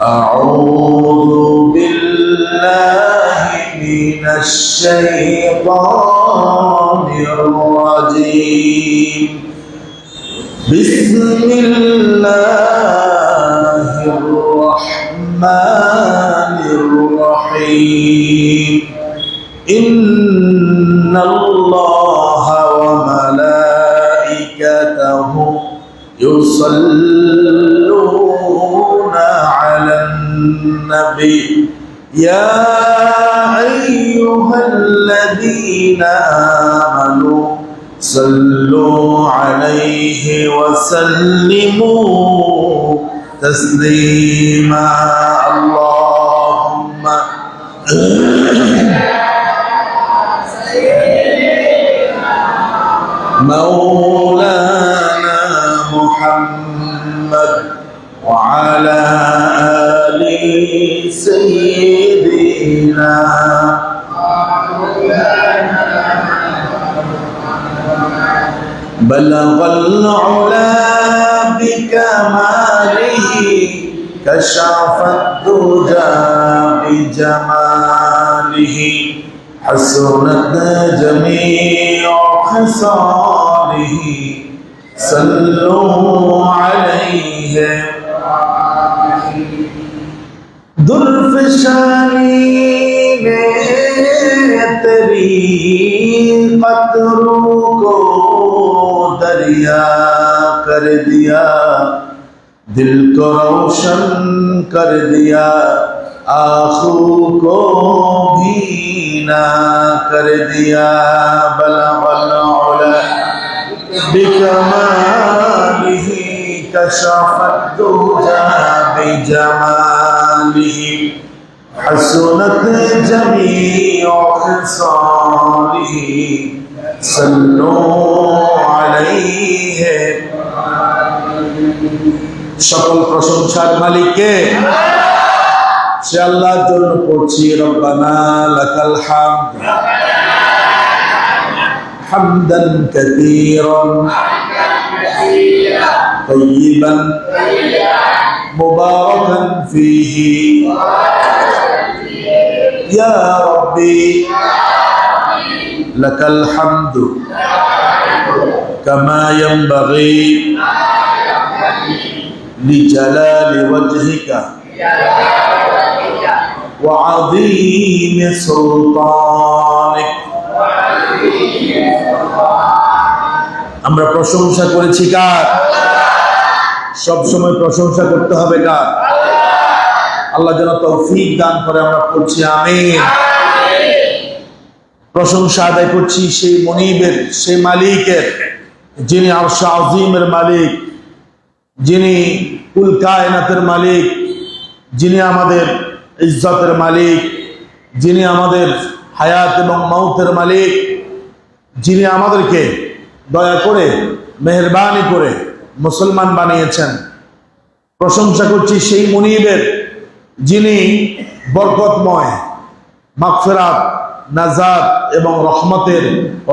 أعوذ بالله من الشيطان الرجيم بسم الله الرحمن الرحيم إن الله وملائكته يصلون على النبي يا أيها الذين آمنوا صلوا عليه وسلموا تسليما اللهم مولانا محمد وعلى آل سيدنا بلغ العلا بكماله كشف الدجى بجماله حسنت جميع خصاله صلوا عليه درفشانی نے تیری قطروں کو دریا کر دیا دل کو روشن کر دیا آنکھوں کو بھینا کر دیا بلغ العلا بکمالہ کشف الدجى بجماله حسنت جميع خصاله صلوا عليه সকল প্রশংসার মালিক কে? সে আল্লাহর জন্য পড়ছি রব্বানা লাকাল হামদ হামদান কাসীরান طيبا مباركا فيه يا ربي لك الحمد كما ينبغي لجلال وجهك وعظيم سلطانك আমরা প্রশংসা করেছি কার? সব সময় প্রশংসা করতে হবে কার? আল্লাহ যেন তৌফিক দান করে আমরা পড়ছি আমিন। প্রশংসা আদায় করছি সেই মনিবের, সেই মালিকের, যিনি আরশ আজিমের মালিক, যিনি কুল কায়নাতের মালিক, যিনি আমাদের ইজ্জতের মালিক, যিনি আমাদের হায়াত এবং মৌতের মালিক, যিনি আমাদেরকে দয়া করে মেহেরবানি করে মুসলমান বানিয়েছেন। প্রশংসা করছি সেই মুনিবের, যিনি বরকতময় মাগফিরাত, নাজাত এবং রহমতের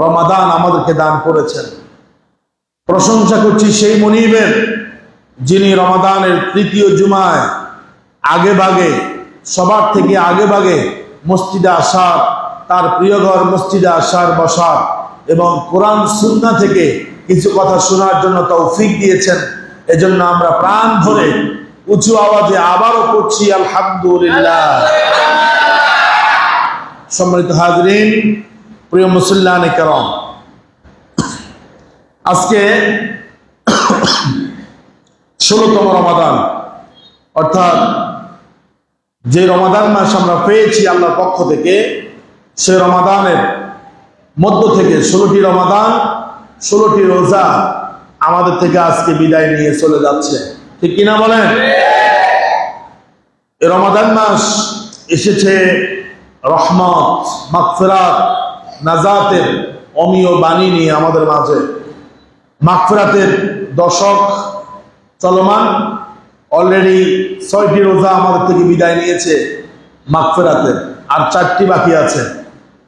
রমাদান আমাদেরকে দান করেছেন। প্রশংসা করছি সেই মুনিবের, যিনি রমাদানের তৃতীয় জুমায় আগে ভাগে, সবার থেকে আগে ভাগে মসজিদে আসার, তার প্রিয় ঘর মসজিদে আসার, বসার এবং কোরআন সুন্নাহ থেকে কিছু কথা শোনার জন্য তৌফিক দিয়েছেন। এজন্য আমরা প্রাণ ভরে উঁচু আওয়াজে আবারও করছি আলহামদুলিল্লাহ। সম্মানিত হাজরিন, প্রিয় মুসল্লিয়ানে কেরাম, আজকে 16তম রমাদান, অর্থাৎ যে রমাদান মাস আমরা পেয়েছি আল্লাহর পক্ষ থেকে, সে রমাদানের মধ্য থেকে 16টি রমাদান, 16টি রোজা আমাদের থেকে আজকে বিদায় নিয়ে চলে যাচ্ছে। ঠিক কিনা বলেন? এই রমাদান মাস এসেছে রহমত, মাগফিরাত, নাজাতের অমীয় বাণী নিয়ে আমাদের মাঝে। মাগফিরাতের দশক চলমান, অলরেডি 6টি রোজা আমাদের থেকে বিদায় নিয়েছে মাগফিরাতের, আর 4টি বাকি আছে।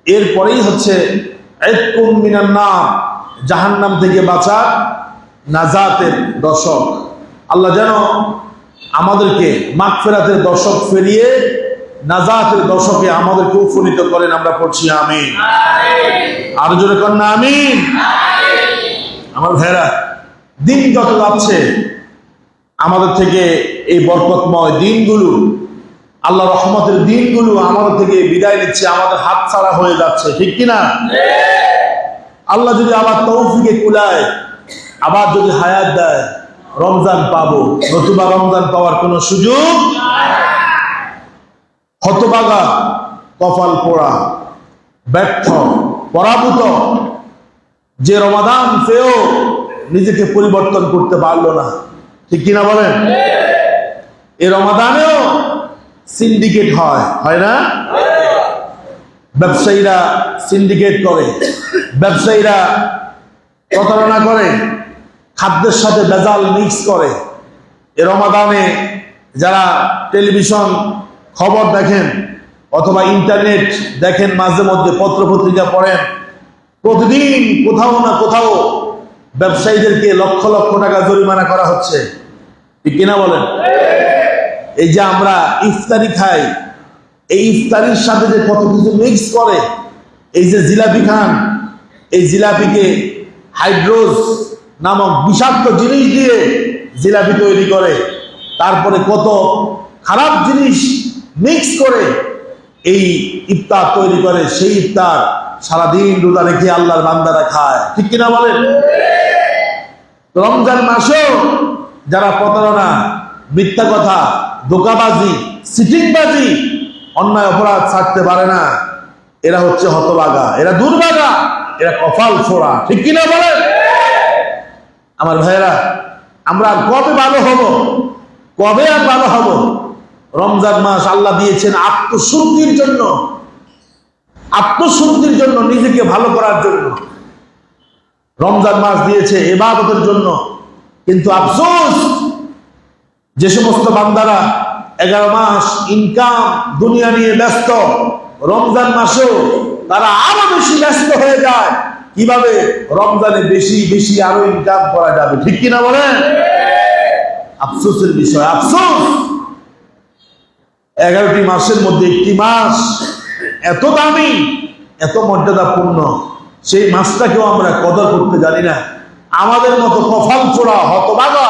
এরপরেই হচ্ছে ইতকুম মিনান নার, জাহান্নাম থেকে বাঁচার নাজাতের দশক। আল্লাহ যেন আমাদেরকে মাগফিরাতের দশক ফেরিয়ে নাজাতের দশকে আমাদেরকে উপনীত করেন। আমরা পড়ছি আমিন। আর জোরে কর না আমিন। আমার ভাইরা, দিন যত যাচ্ছে আমাদের থেকে এই বরকতময় দিনগুলো, আল্লাহ রহমতের দিনগুলো আমাদের থেকে বিদায় নিচ্ছে, আমাদের হাত ছাড়া হয়ে যাচ্ছে, ঠিক কিনা? আল্লাহ যদি আবার তৌফিকে কুলায়, আবার যদি হায়াত দেয়, রমজান পাবো, নতুবা রমজান পাওয়ার কোনো সুযোগ। হতভাগা, কপাল পোড়া, ব্যর্থ, পরাভূত যে রমাদান পেয়েও নিজেকে পরিবর্তন করতে পারলো না, ঠিক কিনা বলেন? এই রমাদানেও সিন্ডিকেট হয় না? ব্যবসায়ীরা সিন্ডিকেট করে, ব্যবসায়ীরা প্রতারণা করে, খাদ্যের সাথে ভেজাল মিক্স করে। এ রমাদানে যারা টেলিভিশন খবর দেখেন অথবা ইন্টারনেট দেখেন, মাঝে মধ্যে পত্রপত্রিকা পড়েন, প্রতিদিন কোথাও না কোথাও ব্যবসায়ীদেরকে লক্ষ লক্ষ টাকা জরিমানা করা হচ্ছে, ঠিক কিনা বলেন? এই যে আমরা ইফতারি খাই, এই ইফতারির সাথে যে কত কিছু মিক্স করে, এই যে জিলাপি খান, এই জিলাপিকে হাইড্রোজ নামক বিষাক্ত জিনিস দিয়ে জিলাপি তৈরি করে, তারপরে কত খারাপ জিনিস মিক্স করে এই ইফতার তৈরি করে। সেই ইফতার সারাদিন রোজা রেখে আল্লাহর বান্দারা খায়, ঠিক কিনা বলেন? রমজান মাসেও যারা প্রতারণা, মিথ্যা কথা, ধোঁকাবাজি, সিটিংবাজি, অন্যায় অপরাধ ছাড়তে পারে না, এরা হচ্ছে হতভাগা, এরা দুর্ভাগা, এরা কপাল ফোড়া, ঠিক কিনা বলেন? আমার ভাইয়েরা, আমরা কবে ভালো হব? কবে আর ভালো হব? রমজান মাস আল্লাহ দিয়েছেন আত্মশুদ্ধির জন্য, আত্মশুদ্ধির জন্য, নিজেকে ভালো করার জন্য রমজান মাস দিয়েছে ইবাদতের জন্য। কিন্তু আফসোস, যে সমস্ত বান্দারা 11 মাস ইনকাম দুনিয়া নিয়ে ব্যস্ত, রমজান মাসেও তারা আরো বেশি ব্যস্ত হয়ে যায় কিভাবে রমজানে বেশি বেশি আরো ইনকাম করা যাবে, ঠিক কিনা বলেন? আফসোসের বিষয়, আফসোস। 11টি মাসের মধ্যে একটি মাস এত দামি, এত মর্যাদাপূর্ণ, সেই মাসটাকেও আমরা কদর করতে জানি না। আমাদের মতো কপাল পোড়া হতভাগা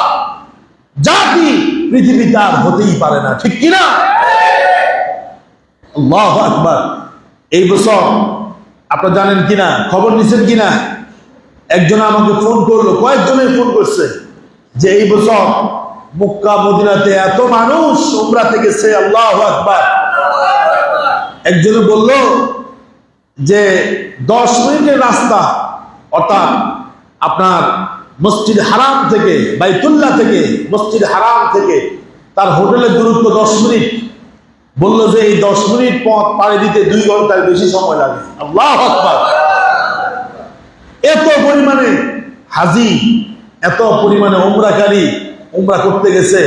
জাতি পৃথিবীতে আর হতেই পারে না, ঠিক কিনা? আল্লাহু আকবার। এই বছর আপনারা জানেন কিনা, খবর নিছেন কিনা, একজন আমাকে ফোন করলো, কয়েকজনের ফোন করছে যে এই বছর মক্কা মদিনাতে এত মানুষ উমরাতে গেছে। আল্লাহু আকবার। একজনে বলল যে 10 মিনিটের রাস্তা, অর্থাৎ আপনার মসজিদ হারাম থেকে, বাইতুল্লাহ থেকে মসজিদ হারাম থেকে তার হোটেলের দূরত্ব 10 মিনিট। বলল যে এই 10 মিনিট পথ পাড়ি দিতে 2 ঘন্টার বেশি সময় লাগে। আল্লাহু আকবার। এত পরিমাণে হাজি, এত পরিমাণে উমরাকারী উমরা করতে গেছে,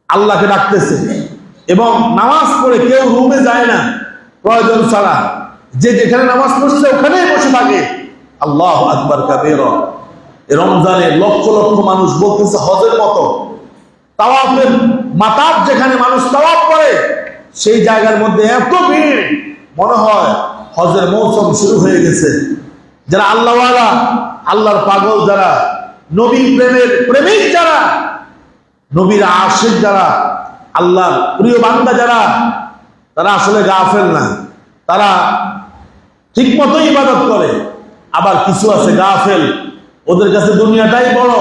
আল্লাহকে ডাকতেছে, এবং নামাজ পড়ে কেউ রুমে যায় না প্রয়োজন ছাড়া, যে যেখানে নামাজ পড়ছে ওখানেই বসে থাকে। আল্লাহু আকবার কাবীরা। রমজানে লক্ষ লক্ষ মানুষ, বলতেছে হজের মতো, তাওয়াফের মাতাব যেখানে মানুষ তাওয়াফ করে সেই জায়গার মধ্যে এত ভিড়, মনে হয় হজের মৌসুম শুরু হয়ে গেছে। যারা আল্লাহওয়ালা, আল্লাহর পাগল যারা, নবী প্রেমের প্রেমিক যারা, নবীর আশিক যারা, আল্লাহর প্রিয় বান্দা যারা, তারা আসলে গাফেল না, তারা ঠিক মতো ইবাদত করে। আবার কিছু আছে গাফেল, ওদের কাছে দুনিয়াটাই বড়,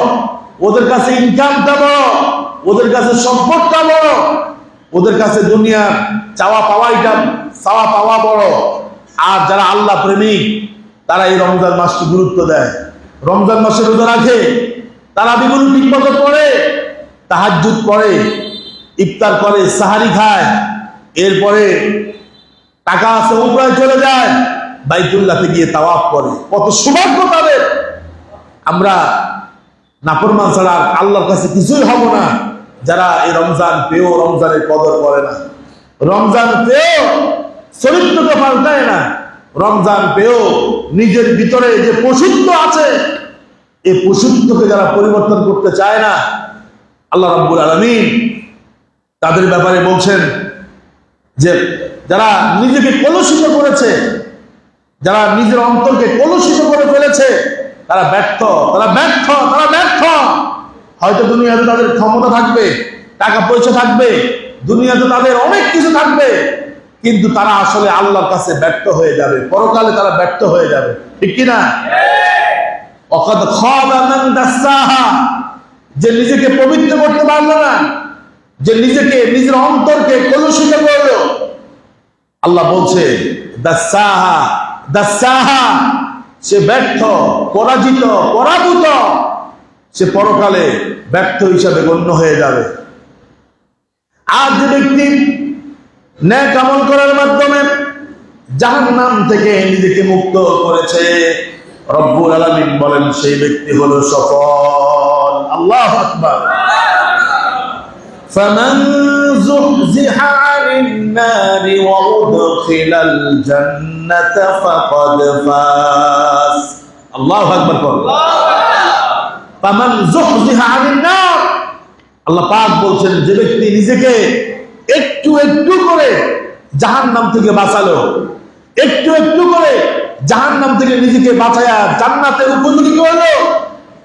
ওদের কাছে ইনকামটা বড়, ওদের কাছে সম্পদটা বড়, ওদের কাছে দুনিয়ার চাওয়া পাওয়া বড়। আর যারা আল্লাহ প্রেমিক তারা এই রমজান মাসকে গুরুত্ব দেয়, রমজান মাসে রোজা রাখে, তারাবিগুলো ঠিক মতো পড়ে, তাহাজ্জুদ পড়ে, ইফতার করে, সাহারি খায়, এরপরে টাকা আছে উমরায় চলে যায়, বাইতুল্লাহতে গিয়ে তাওয়াফ করে। কত সৌভাগ্য তাদের! আমরা নাফরমান ছাড়া আল্লাহর কাছে কিছুই হব না যারা এই রমজান পেয়েও রমজানের কদর করে না, রমজান পেয়েও চরিত্রকে পাল্টায় না, রমজান পেয়েও নিজের ভিতরে যে পশুত্ব আছে এই পশুত্বকে যারা পরিবর্তন করতে চায় না, আল্লাহ রাব্বুল আলামিন তাদের ব্যাপারে বলছেন যে যারা নিজেকে কলুষিত করেছে, যারা নিজের অন্তরকে কলুষিত করে ফেলেছে, তারা ব্যর্থ, তারা ব্যর্থ, তারা ব্যর্থ। হয়তো দুনিয়াতে তাদের ক্ষমতা থাকবে, টাকা পয়সা থাকবে, দুনিয়াতে তাদের অনেক কিছু থাকবে, কিন্তু তারা আসলে আল্লাহর কাছে ব্যর্থ হয়ে যাবে, পরকালে তারা ব্যর্থ হয়ে যাবে। ঠিক কিনা? ওয়াকাদ খাবা মান দাসাহা, যে নিজেকে পবিত্র করতে পারলো না, যে নিজেকে, নিজের অন্তরকে কলুষিত করলো, আল্লাহ বলছে দাসাহা, দাসাহা, সে ব্যর্থ, পরাজিত, পরাভূত, সে পরকালে ব্যর্থ হিসাবে গণ্য হয়ে যাবে। আর যে ব্যক্তি নেক আমল করার মাধ্যমে জাহান্নাম থেকে নিজেকে মুক্ত করেছে, রব্বুল আলামিন বলেন সেই ব্যক্তি হলো সফল। আল্লাহু আকবার। ফামান যুহজিহা আনিন নারি ওয়া উদখিলাল জান্নাতা ফাকাদ ফাজ। আল্লাহু আকবার। ফামান যুহজিহা আনিন নার, আল্লাহ পাক বলছেন যে ব্যক্তি নিজেকে একটু একটু করে জাহান্নাম থেকে বাঁচালো, একটু একটু করে জাহান্নাম থেকে নিজেকে বাঁচায়া জান্নাতের উপযোগী করলো,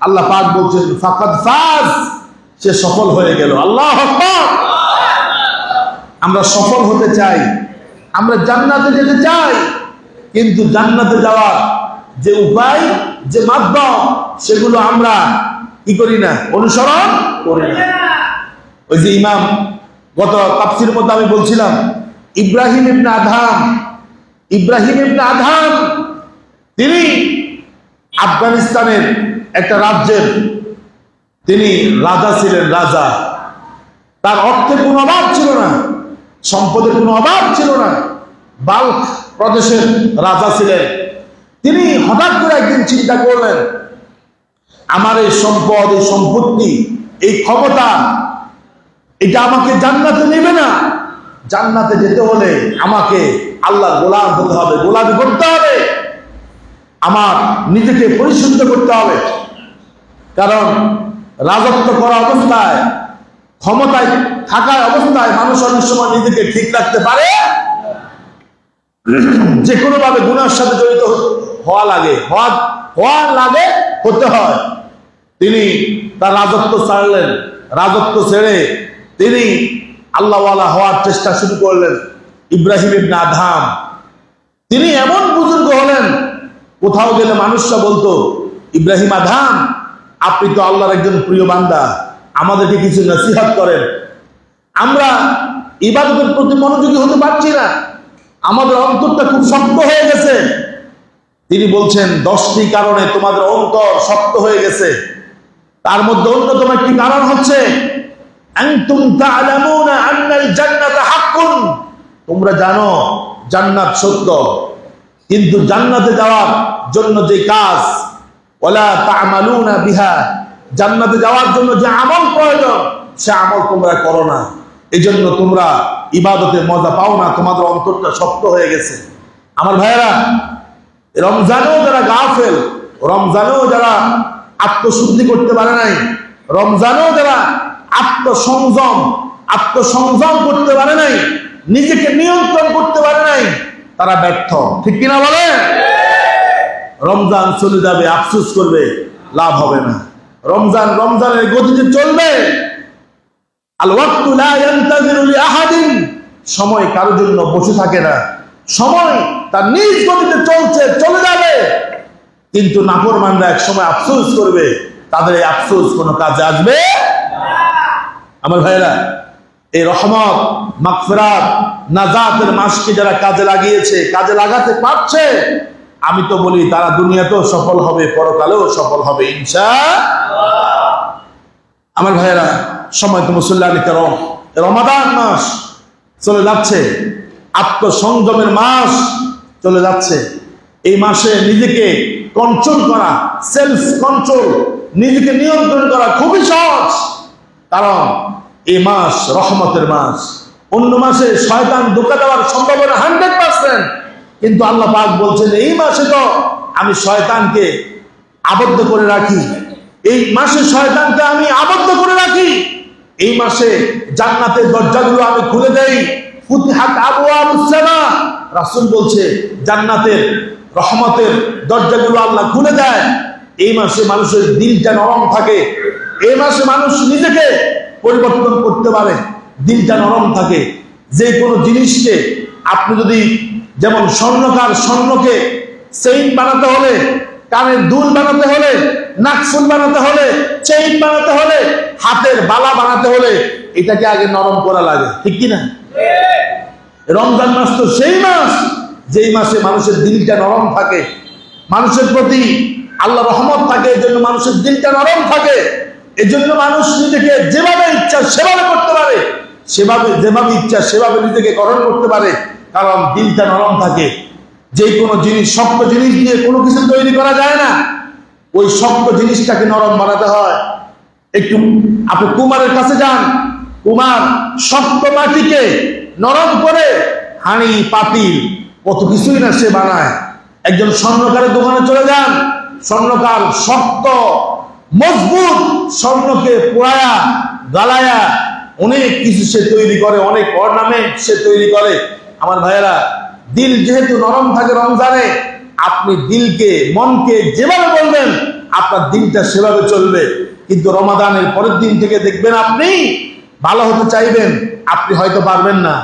আল্লাহ পাক বলছেন ফাকাদ ফাজ, সে সফল হয়ে গেল। আল্লাহু আকবার। আমরা সফল হতে চাই, আমরা জান্নাতে যেতে চাই, কিন্তু জান্নাতে যাওয়ার যে উপায়, যে মাধ্যম, সেগুলো আমরা কি করি না, অনুসরণ করি না। ওই যে ইমাম, গত তাফসীরের মধ্যে আমি বলছিলাম, ইব্রাহিম ইবনে আদহাম, ইব্রাহিম ইবনে আদহাম, তিনি আফগানিস্তানের একটা রাজ্যের তিনি রাজা ছিলেন, রাজা। তার অর্থের কোনো অভাব ছিল না, সম্পদের কোনো অভাব ছিল না, বাল্ক প্রদেশের রাজা ছিলেন। তিনি হঠাৎ করে একদিন চিন্তা করলেন, আমার এই সম্পদ, এই সম্পত্তি, এই ক্ষমতা, এটা আমাকে জান্নাতে নেবে না। জান্নাতে যেতে হলে আমাকে আল্লাহর গোলাম হতে হবে, গোলামি করতে হবে, আমার নিজেকে পরিশুদ্ধ করতে হবে। কারণ রাজত্ব করা অবস্থায়, ক্ষমতায় থাকা অবস্থায় মানুষ অনেক সময় নিজেকে ঠিক রাখতে পারে, যে কোনো ভাবে গুনার সাথে জড়িত হওয়া লাগে, হতে হয়। তিনি তার রাজত্ব ছাড়লেন, রাজত্ব ছেড়ে তিনি আল্লাহওয়ালা হওয়ার চেষ্টা শুরু করলেন। ইব্রাহিম ইবনে আদহাম, তিনি এমন বুজুর্গ হলেন, কোথাও গেলে মানুষরা বলতো, ইব্রাহিম আদহাম, আপনি তো আল্লাহর একজন প্রিয় বান্দা, আমাদেরকে কিছু নসিহত করেন, আমরা ইবাদতের প্রতি মনোযোগী হতে পারছি না, আমাদের অন্তরটা খুব শক্ত হয়ে গেছে। তিনি বলছেন 10টি কারণে তোমাদের অন্তর শক্ত হয়ে গেছে। তার মধ্যে অন্যতম একটি কারণ হচ্ছে আনতুম তা'লামুনা আন্নাল জান্নাতা হাক্কুন, তোমরা জানো জান্নাত সত্য, কিন্তু জান্নাতে যাওয়ার জন্য যে কাজ, ওয়ালা তা'মালুনা বিহা, জান্নাতে যাওয়ার জন্য যে আমল প্রয়োজন, সে আমল তোমরা করো না, এজন্য তোমরা ইবাদতে মজা পাও না, তোমাদের অন্তরটা শক্ত হয়ে গেছে। আমার ভাইয়েরা, রমজানেও যারা গাফেল, রমজানেও যারা আত্মশুদ্ধি করতে পারে নাই, রমজানেও যারা আত্মসংযম করতে পারে নাই, নিজেকে নিয়ন্ত্রণ করতে পারে নাই, তারা ব্যর্থ। ঠিক কিনা বলে? রমজান চলে যাবে, আফসোস করবে, লাভ হবে না। রমজানের গতিতে চলবে। আল ওয়াক্তু লা ইয়ান্তাযিরু লিআহাদিন, সময় কারোর জন্য বসে থাকে না, সময় তার নিজ গতিতে চলছে, চলে যাবে। কিন্তু নাফরমানরা এক সময় আফসোস করবে, তাদের এই আফসোস কোনো কাজে আসবে না। আমার ভাইরা, এই রহমত, মাগফিরাত, নাজাতের মাসকে যারা কাজে লাগিয়েছে, কাজে লাগাতে পারছে, আমি তো বলি তারা দুনিয়াতেও সফল হবে, পরকালেও সফল হবে ইনশাআল্লাহ। আমার ভাইয়েরা, সময় তো মুসল্লানি করম, রমাদান মাস চলে যাচ্ছে, আত্মসংযমের মাস চলে যাচ্ছে। এই মাসে নিজেকে কন্ট্রোল করা, সেলফ কন্ট্রোল, নিজেকে নিয়ন্ত্রণ করা খুবই সহজ, কারণ এই মাস রহমতের মাস। অন্য মাসে শয়তান ধোঁকা দেওয়ার সম্ভাবনা 100%, কিন্তু আল্লাহ পাক বলছেন এই মাসে তো আমি শয়তানকে আবদ্ধ করে রাখি, এই মাসে শয়তানকে আমি আবদ্ধ করে রাখি, এই মাসে জান্নাতের দরজাগুলো আমি খুলে দেই, ফুতিহাত আবওয়াবুস সামা। রাসূল বলছে জান্নাতের রহমতের দরজাগুলো আল্লাহ খুলে দেয়। এই মাসে মানুষের দিলটা নরম থাকে, এই মাসে মানুষ নিজেকে পরিবর্তন করতে পারে, দিলটা নরম থাকে। যে কোনো জিনিসকে আপনি যদি, যেমন স্বর্ণকার স্বর্ণকে চেইন বানাতে হলে, কানের দুল বানাতে হলে, নাকফুল বানাতে হলে, চেইন বানাতে হলে, হাতের বালা বানাতে হলে এটাকে আগে নরম করা লাগে, ঠিক কিনা? রমজান মাস তো সেই মাস যেই মাসে মানুষের দিলটা নরম থাকে, মানুষের প্রতি আল্লাহ রহমত থাকে, এই জন্য মানুষের দিলটা নরম থাকে। এই জন্য মানুষ নিজেকে যেভাবে ইচ্ছা সেভাবে করতে পারে, যেভাবে ইচ্ছা সেভাবে নিজেকে গঠন করতে পারে, কারণ দিলটা নরম থাকে। যে কোনো জিনিস, শক্ত জিনিস দিয়ে কোনো কিছু তৈরি করা যায় না, ওই শক্ত জিনিসটাকে নরম বানাতে হয়। একটু আপনি কুমারের কাছে যান, কুমার শক্ত মাটিকে নরম করে হাঁড়ি পাতিল কত কিছুই না সে বানায়। একজন স্বর্ণকারের দোকানে চলে যান, স্বর্ণকার শক্ত মজবুত স্বর্ণকে পোড়ায়া গালায়া অনেক কিছু সে তৈরি করে, অনেক অর্নামেন্ট সে তৈরি করে। আমার ভাইয়েরা, দিল যেহেতু নরম থাকে রমজানে, আপনি দিলকে, মনকে যেভাবে বলবেন আপনার দিনটা সেভাবে চলবে। কিন্তু রমাদানের পরের দিন থেকে দেখবেন আপনি ভালো হতে চাইবেন, আপনি হয়তো পারবেন না।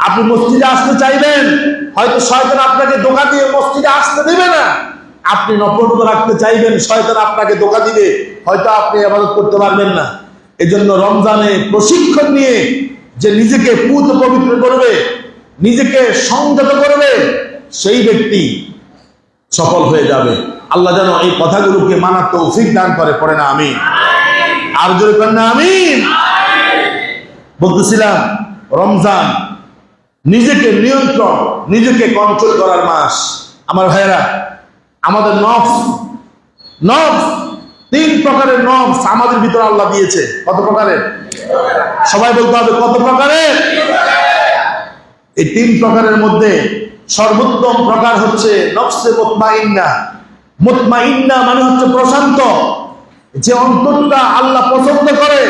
আপনি মসজিদে আসতে চাইবেন, হয়তো শয়তান আপনাকে ধোঁকা দিয়ে মসজিদে আসতে দিবে না। আপনি নফল রাখতে চাইবেন, শয়তান আপনাকে ধোঁকা দিবে, হয়তো আপনি ইবাদত করতে পারবেন না। এজন্য রমজানে প্রশিক্ষণ নিয়ে যে নিজেকে পুত পবিত্র করবে, নিজেকে সংযত করবে, সেই ব্যক্তি সফল হয়ে যাবে। আল্লাহ যেন এই কথাগুলোকে মানার তৌফিক দান করে, পড়ে না আমিন। আর জোরে করেন না আমিন। বলতেছিলাম রমজান নিজেকে নিয়ন্ত্রণ, নিজেকে কন্ট্রোল করার মাস। আমার ভাইয়েরা, আমাদের নফস তিন প্রকারের নফস আমাদের ভিতরে আল্লাহ দিয়েছে। কত প্রকারের? সবাই বলতে হবে কত প্রকারের? এই তিন প্রকারের মধ্যে সর্বোত্তম প্রকার হচ্ছে নফসে মুতমাইন্না। মুতমাইন্না মানে হচ্ছে প্রশান্ত, যে অন্তরটা আল্লাহ পছন্দ করে,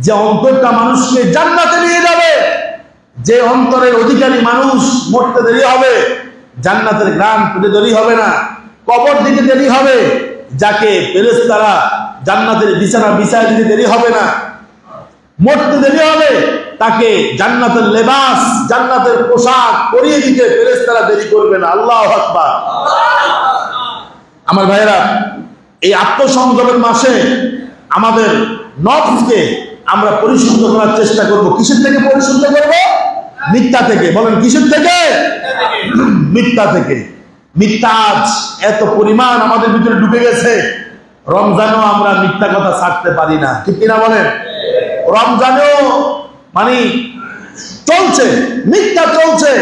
যে অন্তরটা মানুষকে জান্নাতে নিয়ে যাবে, যে অন্তরের অধিকারী মানুষ মরতে দেরি হবে, জান্নাতের গ্রাম পেতে দেরি হবে না, কবর দিতে দেরি হবে, যাকে ফেরেশতারা জান্নাতের বিছানা বিছায় দিতে দেরি হবে না, মরতে দেরি হবে, তাকে জান্নাতের লেবাস, জান্নাতের পোশাক পরিয়ে দিতে ফেরেশতারা দেরি করবে না। আল্লাহু আকবার। আমার ভাইয়েরা, এই আত্মসংযমের মাসে আমাদের নফসকে আমরা পরিশুদ্ধ করার চেষ্টা করব। কিসের থেকে পরিশুদ্ধ করব? মিথ্যা থেকে। বলেন কিসের থেকে? মিথ্যা থেকে। মিথ্যা আজ এত পরিমাণ আমাদের ভিতরে ঢুকে গেছে, রমজানেও আমরা মিথ্যা কথা ছাড়তে পারি না, ঠিক কিনা বলেন? রমজানেও মানে চলছে, মিথ্যা চলছে।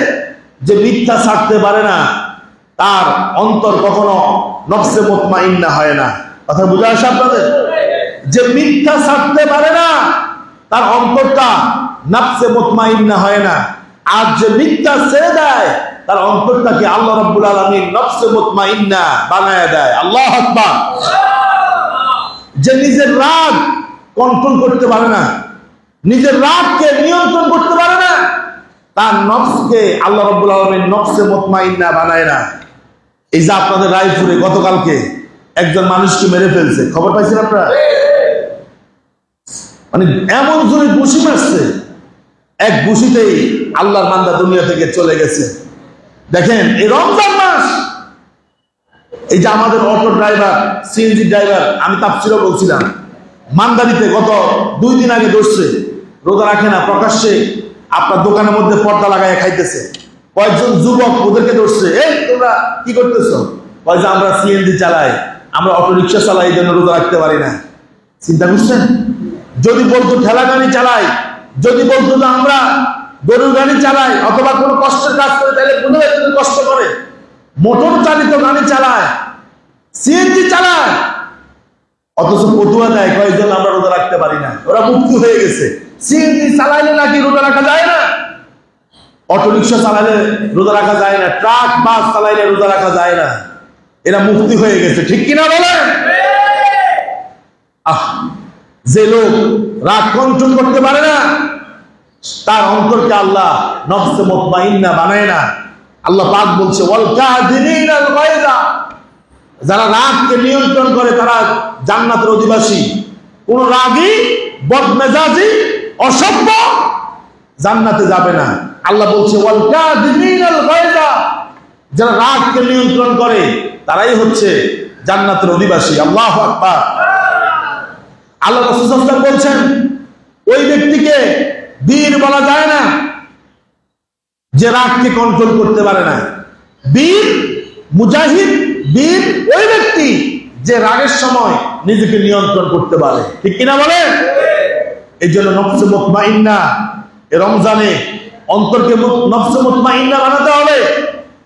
যে মিথ্যা ছাড়তে পারে না তার অন্তর কখনো নফসে মুতমাইন্না হয় না। কথা বুঝা আসে আপনাদের? যে মিথ্যা ছাড়তে পারে না তার অন্তরটা নফসে মুতমাইন্না হয় না। আর যে মিথ্যা ছেড়ে দেয় তার অন্তরটাকে আল্লাহ রাব্বুল আলামিন নফসে মুতমাইন্না বানায় দেয়। আল্লাহু আকবার। যে নিজের রাগ কন্ট্রোল করতে পারে না, নিজের রাগকে নিয়ন্ত্রণ করতে পারে না, তার নফসকে আল্লাহ রাব্বুল আলামিন নফসে মুতমাইন্না বানায় না। এই যে আপনাদের রায়পুরে গতকালকে একজন মানুষকে মেরে ফেলছে, খবর পাইছেন আপনারা? মানে এমন জোরে ঘুষি মারছে, এক ঘুষিতেই আল্লাহর বান্দা দুনিয়া থেকে চলে গেছে। দেখেন এই রমজান মাস, এই যে আমাদের অটো ড্রাইভার, সিএনজি ড্রাইভার, আমি তাফসীরে বলছিলাম, মান্দারিতে গত 2 দিন আগে ধরছে, রোজা রাখে না, প্রকাশ্যে আপনার দোকানের মধ্যে পর্দা লাগায় খাইতেছে। কয়েকজন যুবক ওদেরকে ধরছে, এই তোমরা কি করতেছো? কয় যে আমরা সিএনজি চালাই, আমরা অটো রিক্সা চালাই, এই জন্য রোজা রাখতে পারি না। চিন্তা করছেন? যদি বলতো ঠেলা গাড়ি চালাই, যদি বলতো যে আমরা গরুর গাড়ি চালাই অথবা কোনো কষ্টের কাজ করে, তাহলে বুঝে যাচ্ছে কষ্ট করে। মোটর চালিত গাড়ি চালায়, সিএনজি চালায়, অথচ পটুয়া দেয় কয়েকজন আমরা রোজা রাখতে পারি না। ওরা মুক্তি হয়ে গেছে। সিএনজি চালাইলে নাকি রোজা রাখা যায় না, অটো রিক্সা চালাইলে রোজা রাখা যায় না, ট্রাক বাস চালাইলে রোজা রাখা যায় না। এরা মুক্তি হয়ে গেছে, ঠিক কিনা বলেন? যে লোক রাগ কন্ট্রোল করতে পারে না, তার অন্তরকে আল্লাহ নফসে মুতমাইন্না বানায় না। আল্লাহ পাক বলছে ওয়াল কাযিমিনাল গায়যা, যারা রাগকে নিয়ন্ত্রণ করে তারা জান্নাতের অধিবাসী। কোন রাগী, বদমেজাজি, অসভ্য জান্নাতে যাবে না। আল্লাহ বলছে ওয়াল কাযিমিনাল গায়যা, যারা রাগকে নিয়ন্ত্রণ করে তারাই হচ্ছে জান্নাতের অধিবাসী। আল্লাহু আকবার। আল্লাহ রাসূল সাল্লাল্লাহু আলাইহি ওয়াসাল্লাম বলছেন ওই ব্যক্তিকে বীর বলা যায় না যে রাগকে কন্ট্রোল করতে পারে না। বীর, মুজাহিদ, বীর ওই ব্যক্তি যে রাগের সময় নিজেকে নিয়ন্ত্রণ করতে পারে। ঠিক কিনা বলেন? এই জন্য নফসে মুতমাইন্না, এই রমজানে অন্তরকে নফসে মুতমাইন্না বানাতে হবে।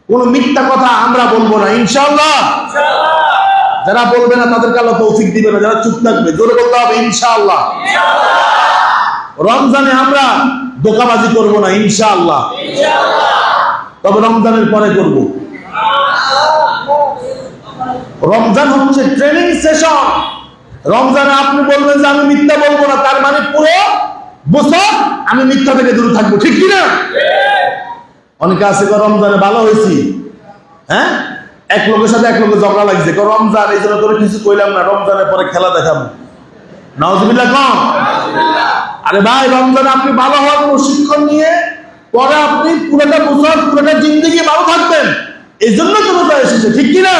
কোন মিথ্যা কথা আমরা বলবো না, ইনশাআল্লাহ। যারা বলবে না তাদেরকে আল্লাহ তৌফিক দিবে না, যারা চুপ থাকবে জোরে বলতে হবে ইনশাআল্লাহ। রমজানে আমরা ধোঁকাবাজি করব না, ইনশাআল্লাহ। তবে রমজানের পরে করব। রমজান হচ্ছে ট্রেনিং সেশন। রমজানে আপনি বলবেন যে আমি মিথ্যা বলবো না, তার মানে পুরো বছর আমি মিথ্যা থেকে দূরে থাকবো। ঠিক কিনা? অনেকে আছে রমজানে ভালো হয়েছি, হ্যাঁ, এক লোকের সাথে এক লোকের ঝগড়া লাগছে, রমজান এই জন্য তোর কিছু কইলাম না, রমজানের পরে খেলা দেখাবো। নাউজুবিল্লাহ কম। আরে ভাই, রমজানে আপনি ভালো হওয়ার প্রশিক্ষণ নিয়ে পরে আপনি পুরোটা বছর পুরোটা জিন্দেগি ভালো থাকবেন, এই জন্য তো রোজা এসেছে। ঠিক কিনা?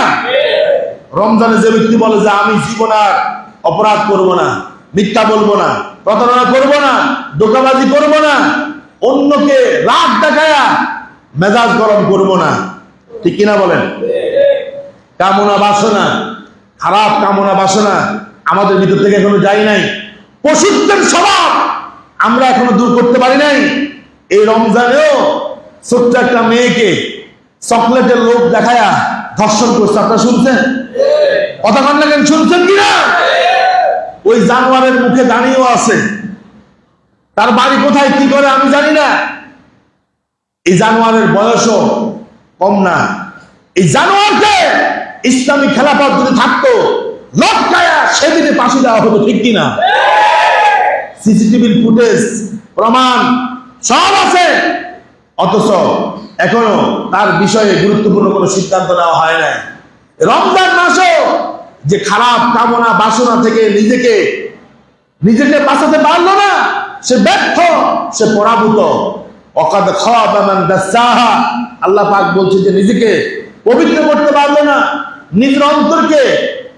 রমজানে যে ব্যক্তি বলে যে আমি জীবন আর অপরাধ করব না, মিথ্যা বলবো না, প্রতারণা করব না, ধোঁকাবাজি করব না, অন্যকে রাগ দেখায়া মেজাজ গরম করব না, ঠিক কিনা বলেন? কামনা বাসনা, খারাপ কামনা বাসনা আমাদের ভিতর থেকে এখনো যায় নাই। পশুত্বের স্বভাব আমরা এখনো দূর করতে পারি নাই। এই রমজানেও ছোট্ট একটা মেয়েকে চকলেটের লোভ দেখায়া ধর্ষণ করছে। আপনারা শুনছেন? কথা কন না কেন? শুনছেন কিনা? ওই জানোয়ারের মুখে দাঁড়িয়েও আছে। তার বাড়ি কোথায়, কি করে আমি জানি না। এই জানোয়ারের বয়সও কম না। এই জানোয়ারকে ইসলামী খেলাফত যদি থাকতো, লটকায়া সেদিনে ফাঁসি দেওয়া হতো। ঠিক কিনা? সিসিটিভির ফুটেজ, প্রমাণ সব আছে, অথচ এখনো তার বিষয়ে গুরুত্বপূর্ণ কোনো সিদ্ধান্ত নেওয়া হয় না। রমজান মাসও যে খারাপ কামনা বাসনা থেকে নিজেকে বাঁচাতে পারলো না, সে ব্যর্থ, সে পরাভূত। ওয়াকাদ খাবা মান দাসাহা, আল্লাহ পাক বলছে যে নিজেকে পবিত্র করতে পারলো না, নিজের অন্তরকে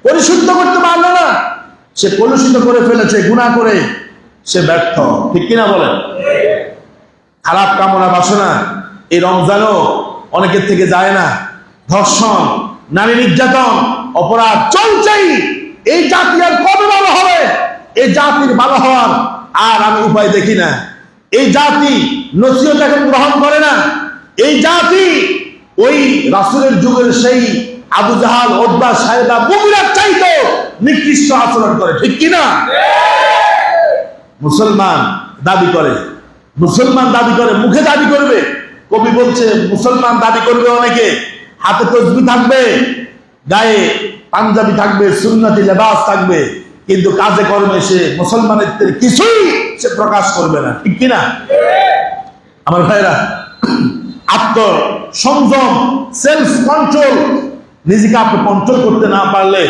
পরিশুদ্ধ করতে পারলো না, সে কলুষিত করে ফেলেছে গুনাহ করে, সে ব্যর্থ। ঠিক কিনা বলেন? খারাপ কামনা বাসনা এই রমজানও অনেকের থেকে যায় না। ধর্ষণ, নারী নির্যাতন, অপরাধ চলছেই। এই জাতি আর কবে ভালো হবে? এই জাতির ভালো হওয়ার আর আমি উপায় দেখি না। এই জাতি নসিহত এখন গ্রহণ করে না। এই জাতি ওই রাসূলের যুগের সেই আবু জাহাল, উতবা, সাইবা, মুগিরার চাইতে নিকৃষ্ট আচরণ করে। ঠিক কিনা? মুসলমান দাবি করে, মুসলমান দাবি করে, মুখে দাবি করবে। কবি বলছে মুসলমান দাবি করবে অনেকে, হাতে তসবিহ থাকবে, গায়ে পাঞ্জাবি থাকবে, সুন্নতি লেবাস থাকবে, কিন্তু কাজে কর্মে সে মুসলমানের কিছুই সে প্রকাশ করবে না। ঠিক কিনা? আমার ভাইরা, আত্মসংযম, সেলফ কন্ট্রোল, নিজেকে আপনি কন্ট্রোল করতে না পারলে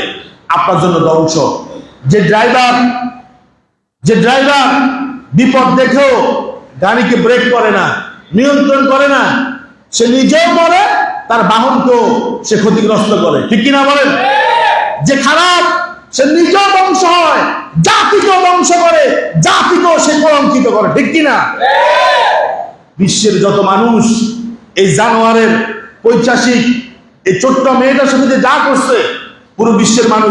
আপনার জন্য ধ্বংস। যে ড্রাইভার বিপদ দেখেও গাড়িকে ব্রেক করে না, নিয়ন্ত্রণ করে না, সে নিজেও মরে, তার বাহনকেও সে ক্ষতিগ্রস্ত করে। ঠিক কিনা বলেন? যে খারাপ, সে নিজেও ধ্বংস হয়, জাতিকেও ধ্বংস করে, জাতিকেও সে কলঙ্কিত করে। ঠিক কিনা? বিশ্বের যত মানুষ এই জানোয়ারের পৈশাচিক এই ছোট্ট মেয়েটার সাথে যে যা করছে, পুরো বিশ্বের মানুষ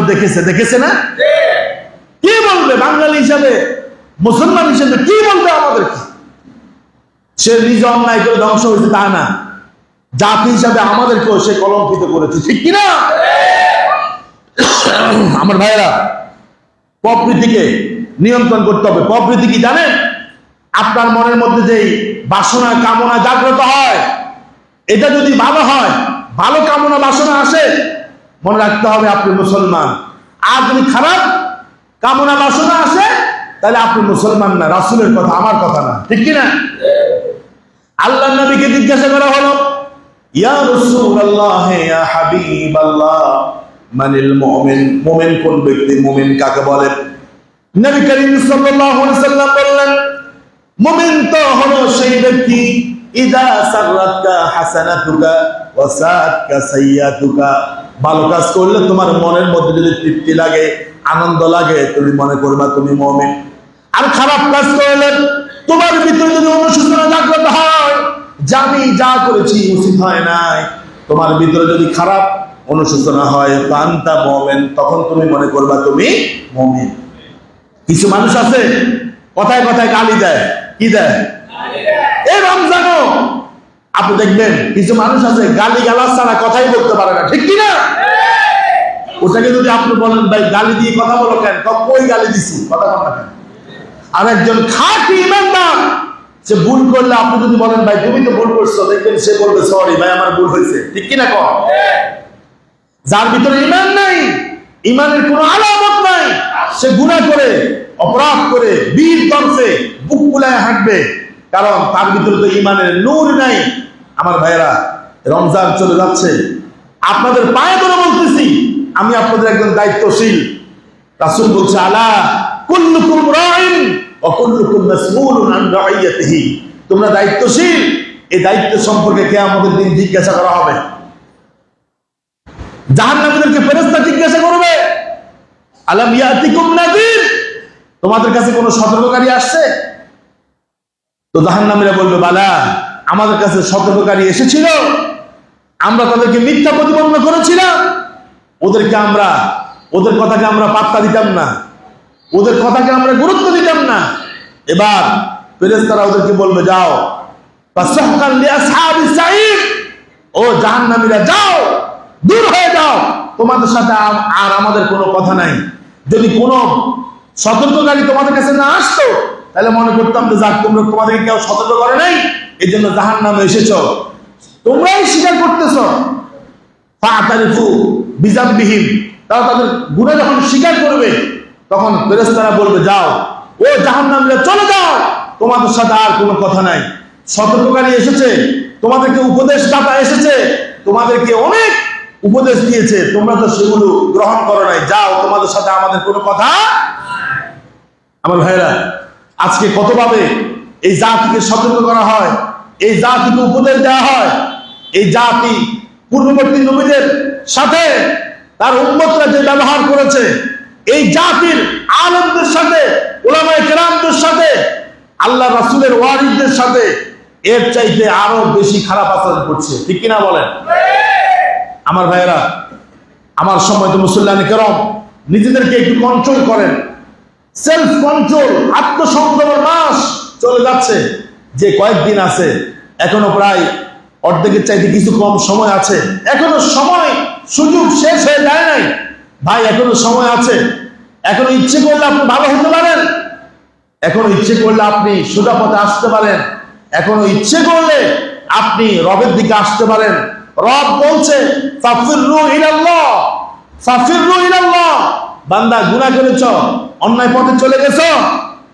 দেখেছে না? কি বলবে বাঙালি হিসাবে, মুসলমান হিসেবে কি বলবে আমাদেরকে? সে নিজ অন্যায় করে ধ্বংস হয়েছে তা না, জাতি হিসাবে আমাদেরকেও সে কলঙ্কিত করেছে। ঠিক কিনা? আমার ভাইরা, প্রবৃত্তিকে নিয়ন্ত্রণ করতে হবে। প্রবৃত্তি কি জানেন? আপনার মনের মধ্যে যেই বাসনা কামনা জাগ্রত হয়, এটা যদি ভালো হয়, ভালো কামনা বাসনা আসে, মনে রাখতে হবে আপনি মুসলমান। আর যদি খারাপ কামনা বাসনা আসে, তাহলে আপনি মুসলমান না, রাসূলের কথা, আমার কথা না, ঠিক কি না? আল্লাহর নবীকে জিজ্ঞাসা করা হলো, ইয়া রাসূলুল্লাহ, ইয়া হাবিবাল্লাহ, মানিল মুমিন, মুমিন কোন ব্যক্তি, মুমিন কাকে বলে? নবী করিম সাল্লাল্লাহু আলাইহি ওয়াসাল্লাম বললেন, মুমিন তো হলো সেই ব্যক্তি, ইদা সাররাতকা হাসানাতুকা ওয়া সাআতকা সাইয়্যাতুকা, ভালো কাজ করলে তোমার মনের মধ্যে যদি তৃপ্তি লাগে, আনন্দ লাগে, তুমি মনে করবা তুমি মুমিন। আর খারাপ কাজ করলে তোমার ভিতরে যদি অনুশোচনা জাগ্রত হয় যে আমি যা করেছি উচিত হয় নাই, তোমার ভিতরে যদি খারাপ অনুশোচনা হয়, ফান্তা মুমিন, তখন তুমি মনে করবা তুমি মুমিন। কিছু মানুষ আছে কথায় কথায় গালি দেয়, কি দেয়? এই রমজানও আপনি দেখবেন কিছু মানুষ আছে গালি গালাজ ছাড়া কথাই বলতে পারে না, ঠিক কি না? ওটাকে যদি আপনি বলেন ভাই গালি দিয়ে কথা বলো কেন, কই গালি দিছি, কথা বল না কেন? আর একজন খাঁটি ইমানদার, সে ভুল করলে আপনি যদি বলেন ভাই তুমি তো ভুল করছো, দেখবেন সে বলবে সরি ভাই আমার ভুল হয়েছে, ঠিক কি না? কর। যার ভিতরে ইমান নাই, ইমানের কোনো আলামত নাই, সে গুনাহ করে, অপরাধ করে, বীর দর্শে বুক ফুলায় হাঁটবে, কারণ তার ভিতরে তো ইমানের নূর নাই। আমার ভাইয়েরা, রমজান চলে যাচ্ছে, আপনাদের পায়ে ধরে বলতেছি, আমি আপনাদের একজন দায়িত্বশীল। রাসূল বলছে, আলা কুল্লুকুম রাইন ওয়া কুল্লুকুম মাসউলুন আন রাইয়াতিহি, তোমরা দায়িত্বশীল, এই দায়িত্ব সম্পর্কে কিয়ামতের দিন জিজ্ঞাসা করা হবে। জাহান্নামীদেরকে ফেরেশতা জিজ্ঞাসা করবে, আলাম ইয়াতিকুম নাযীর, তোমাদের কাছে কোনো সতর্ককারী আসছে? তো জাহান্নামীরা বলবে, বালা, আমাদের কাছে সতর্ককারী এসেছিল, আমরা তাদেরকে মিথ্যা প্রতিপন্ন করেছিলাম, ওদের কথাকে আমরা পাত্তা দিতাম না, ওদের কথাকে আমরা গুরুত্ব দিতাম না। এবার ফেরেশতারা ওদেরকে বলবে, যাও, ফাসহাকাল লিআসহাবিস সাঈর, ও জাহান্নামীরা যাও, দূর হয়ে যাও, তোমাদের সাথে আর আমাদের কোনো কথা নাই। যদি কোনো সতর্ককারী তোমাদের কাছে না আসতো, তাহলে মনে করতাম যে যাক, তোমাদেরকে কেউ সতর্ক করে নাই, এই জন্য জাহান্নামে এসেছ, তোমরাই স্বীকার করতেছো। ফাতারিফু বিযামবিহিম, তারা তাদের গুনাহ যখন স্বীকার করবে, তখন ফেরেশতারা বলবে, যাও, ও জাহান্নামীরা চলে যাও, তোমাদের সাথে আর কোনো কথা নাই। সতর্ককারী এসেছে, তোমাদেরকে উপদেশদাতা এসেছে, তোমাদেরকে অনেক উপদেশ দিয়েছে, তোমরা তো সেগুলো গ্রহণ করো নাই, যাও, তোমাদের সাথে আমাদের কোনো কথা। আমার ভাইরা, আজকে কতভাবে এই জাতিকে সতর্ক করা হয়, এই জাতিকে উপদেশ দেওয়া হয়। এই জাতি পূর্ববর্তী নবীদের সাথে তার উম্মতরা যে ব্যবহার করেছে, এই জাতির আলেমদের সাথে, উলামায়ে কেরামদের সাথে, আল্লাহ রাসূলের ওয়ারিসদের সাথে এর চাইতে আরো বেশি খারাপ আচরণ করছে, ঠিক কিনা বলেন? আমার ভাইয়েরা, আমার সময় তো মুসল্লানে কেরাম নিজেদেরকে একটু কন্ট্রোল করেন, সেলফ কন্ট্রোল, আত্মসংযমের মাস চলে যাচ্ছে। যে কয়েকদিন আছে, এখনো প্রায় অর্ধেকের চাইতে কিছু কম সময় আছে, এখনো সময় সুযোগ শেষ হয়ে যায় নাই ভাই, এখনো সময় আছে। এখনো ইচ্ছে করলে আপনি ভালো হতে পারেন, এখনো ইচ্ছে করলে আপনি সোজা পথে আসতে পারেন, এখনো ইচ্ছে করলে আপনি রবের দিকে আসতে পারেন। রব বলছে, ফাফিরু ইলাল্লাহ, ফাফিরু ইলাল্লাহ, বান্দা গুনাহ করেছ, অন্যায় পথে চলে গেছো,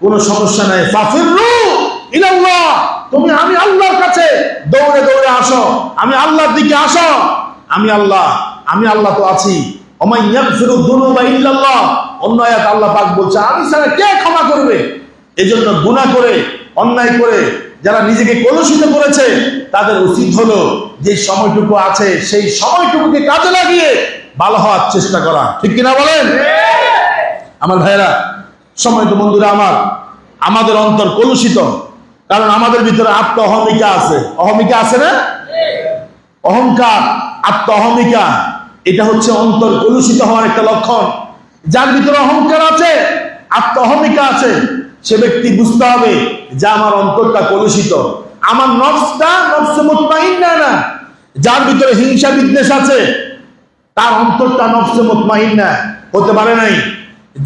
কোনো সমস্যা নাই, ফাফিরু ইলাল্লাহ, তুমি আমি আল্লাহর কাছে দৌড়ে দৌড়ে আসো, আমি আল্লাহর দিকে আসো, আমি আল্লাহ তো আছি। ওমাই ইয়াগফিরুদ দুনুবা ইল্লাল্লাহ, অন্য আয়াত আল্লাহ পাক বলছে, আমি ছাড়া কে ক্ষমা করবে? এজন্য গুনাহ করে, অন্যায় করে যারা নিজেকে কলুষিত করেছে, তাদের উচিত হলো যে সময়টুকু আছে সেই সময়টুকুকে কাজে লাগিয়ে ভালো হওয়ার চেষ্টা করা, ঠিক কিনা বলেন? আমার ভাইয়েরা, সম্মানিত বন্ধুরা আমার, আমাদের অন্তর কলুষিত, কারণ আমাদের ভিতরে আত্ম অহমিকা আছে। অহমিকা আছে না? অহংকার, আত্ম অহমিকা, এটা হচ্ছে অন্তর কলুষিত হওয়ার একটা লক্ষণ। যার ভিতরে অহংকার আছে, আত্ম অহমিকা আছে, সে ব্যক্তি বুঝতে হবে যে আমার অন্তরটা কলুষিত, আমার নফসটা নফসে মুতমাইন্না না। যার ভিতরে হিংসা বিদ্বেষ আছে, তার অন্তরটা নফসে মুতমাইন্না হতে পারে নাই।